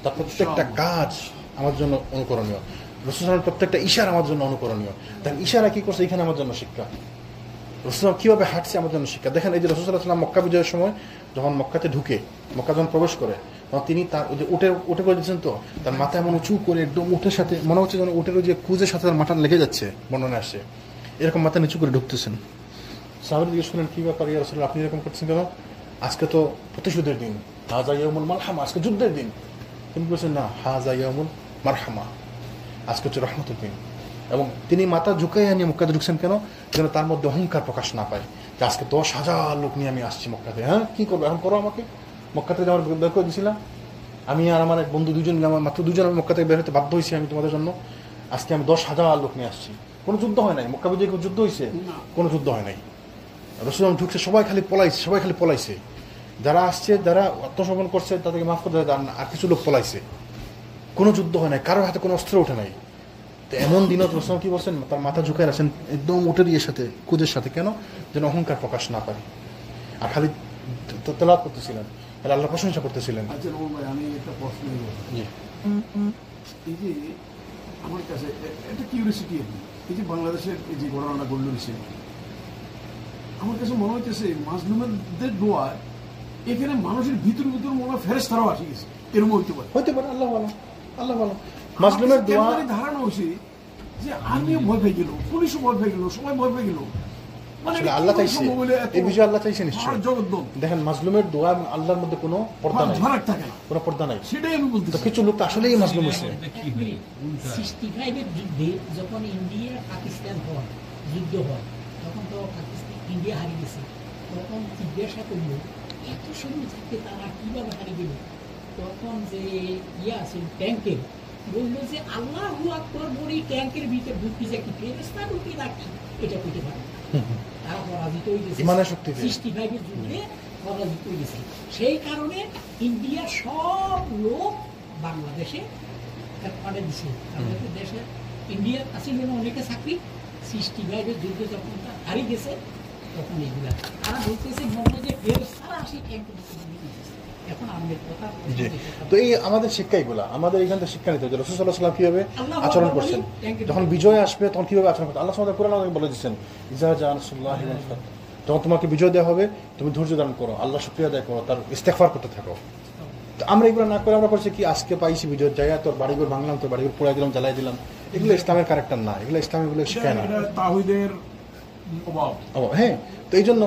তার প্রত্যেকটা কাজ আমার জন্য অনুকরণীয়, রাসূল সাল্লাল্লাহু প্রত্যেকটা ইশারা আমার জন্য অনুকরণীয়। তার ইশারা কি করছে এখানে আমার জন্য শিক্ষা, রাসূল কিভাবে হাঁটছে আমার জন্য শিক্ষা। দেখেন এই যে রাসূল সাল্লাল্লাহু আলাইহি ওয়াসাল্লাম মক্কা বিজয়ের সময় যখন মক্কাতে ঢুকে, মক্কা যখন প্রবেশ করে, তখন তিনি তার ওই যে উঠে করে দিচ্ছেন, তো তার মাথা এমন উঁচু করে একদম উঠের সাথে মনে হচ্ছে যেন উঠের ওই যে কুজের সাথে তার মাথা লেগে যাচ্ছে, বর্ণনা আসছে, এরকম মাথা নিচু করে ঢুকতেছেন। সাহাবী জিজ্ঞেস করলেন কি ব্যাপার ইয়া রাসূলুল্লাহ, আপনি এরকম করছেন কেন? আজকে তো প্রতিশোধের দিন, হাযা ইয়াউমুল মারহামা, আজকে যুদ্ধের দিন। তিনি বলছেন না, হাযা ইয়াউমুল মারহামা, আজকে হচ্ছে রহমতের দিন। এবং তিনি মাথা ঝুঁকাইয়া নিয়ে মক্কাতে ঢুকছেন কেন? যেন তার মধ্যে অহংকার প্রকাশ না পায় যে আজকে 10,000 লোক নিয়ে আমি আসছি মক্কাতে, হ্যাঁ কি করবো এখন, করো আমাকে। মক্কা থেকে আমার বের করে দিয়েছিলাম, আমি আর আমার এক বন্ধু দুজন মিলে, আমার মাত্র দুজন আমি মক্কা থেকে বের হতে বাধ্য হয়েছি আমি তোমাদের জন্য। আজকে আমি 10,000 লোক নিয়ে আসছি। কোনো যুদ্ধ হয় নাই মক্কা বিজয়ে, কোনো যুদ্ধ হয়েছে? কোনো যুদ্ধ হয় নাই। রাসূল ঢুকছে, সবাই খালি পলাইছে। যারা আসছে, যারা আত্মসমর্পণ করছে তাদেরকে মাফ করে দেয়, আর কিছু লোক পলাইছে। কোনো যুদ্ধ হয় নাই, কারোর হাতে কোনো অস্ত্র ওঠে নাই। তো এমন দিনত রাসূল কি বলছেন, তার মাথা ঝুঁকায় রাখছেন একদম উঠের ইয়ের সাথে, কুজের সাথে, কেন? যেন অহংকার প্রকাশ না পায়। আর খালি তেলাওয়াত করতেছিলেন, আর আল্লাহর প্রশংসা করতেছিলেন। আচ্ছা রমন ভাই, আমি একটা প্রশ্ন করব। জি। এই যে আমার কাছে একটা কিউরিয়াসিটি, এই যে বাংলাদেশের এই যে ঘটনাটা ঘটল রিসেন্টলি, আমার কাছে মনে হইতেছে মাজলুমদের দোয়া এখানে মানুষের ভিতর মনে হয় ফেরেশতারাও আসে গেছে, এরকম হইতে পারে। আল্লাহ ভালো। মাজলুমের দোয়া ধারণা হয়েছে যে আর্মিও ভয় পেয়ে গেল, পুলিশও ভয় পেয়ে গেল, সবাই ভয় পেয়ে গেল। আসলে আল্লাহ চাইছে, এই বিষয়ে আল্লাহ চাইছে নিশ্চয়। দেখেন মাজলুমের দোয়া এবং আল্লাহর মধ্যে কোনো পর্দা নাই, কোনো পর্দা নাই। সেটাই আমি বলতে, কিছু লোক আসলেই মাজলুম হয়েছে। 65-এর যুদ্ধে যখন ইন্ডিয়া পাকিস্তান যুদ্ধ হয়, তখন তো ইন্ডিয়া হারিয়ে গেছে। তখন জিজ্ঞাসা করলো এত সৈন্য থাকতে তারা কিভাবে হারিয়ে গেল? তখন যে আছে ট্যাঙ্কের, বললো যে আল্লাহু আকবার বলে ট্যাঙ্কের ভিতরে ঢুকি, যে কি ফেরেশতা ঢুকি নাকি, এটা করতে পারে না। তারা পরাজিত হয়ে গেছে, ইমানের শক্তিতে 65-এর যুদ্ধে পরাজিত হয়ে গেছে। সেই কারণে ইন্ডিয়ার সব লোক বাংলাদেশে পাঠিয়ে দিছে। আমাদের দেশে ইন্ডিয়ার আসলে অনেকে চাকরি, 65-এর যুদ্ধে যখন হারিয়ে গেছে, তখন এগুলা তারা বলতেছে মনে যে ফেরেশতারা আসি ট্যাঙ্কের ভিতরে ঢুকে গেছে। এখন আমাদের কথা, তো এই আমাদের শিক্ষা, এগুলা আমাদের এখান থেকে শিক্ষা নিতে হবে। রাসূল সাল্লাল্লাহু আলাইহি ওয়াসাল্লাম কিভাবে আচরণ করছেন, যখন বিজয় আসবে তখন কিভাবে আচরণ করতে। আল্লাহ সুবহানাহু ওয়া তাআলা কোরআনে বলে দিয়েছেন, ইজা জা নাসরুল্লাহি ওয়াল ফাত, যখন তোমাকে বিজয় দেওয়া হবে তুমি ধৈর্য ধারণ করো, আল্লাহ শুকরিয়া আদায় করো, তার ইস্তেগফার করতে থাকো। তো আমরা এগুলো না করে আমরা করছি কি, আজকে পাইছি বিজয়, জায়গা তোর বাড়িঘর ভাঙলাম, তোর বাড়িঘর পোড়াই দিলাম, জ্বালাই দিলাম, এগুলো ইসলামের ক্যারেক্টার না, এগুলো ইসলাম এগুলো শেখায় না। তাওহীদের অভাব। হ্যাঁ, তো এই জন্য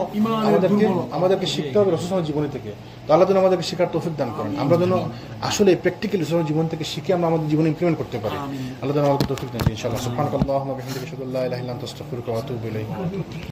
আমাদেরকে শিখতে হবে রাসূল সাল্লাল্লাহু আলাইহি ওয়াসাল্লামের জীবনী থেকে। তো আল্লাহ যেন আমাদেরকে শেখার তৌফিক দান করেন, আমরা যেন আসলে প্র্যাকটিক্যালি রাসূলের জীবন থেকে শিখে আমরা আমাদের জীবনে ইমপ্লিমেন্ট করতে পারি। আল্লাহ যেন আমাদেরকে তৌফিক দেন ইনশাআল্লাহ। সুবহানাকাল্লাহুম্মা ওয়া বিহামদিকা আশহাদু আল্লা ইলাহা ইল্লা আনতা আস্তাগফিরুকা ওয়া আতুবু ইলাইক।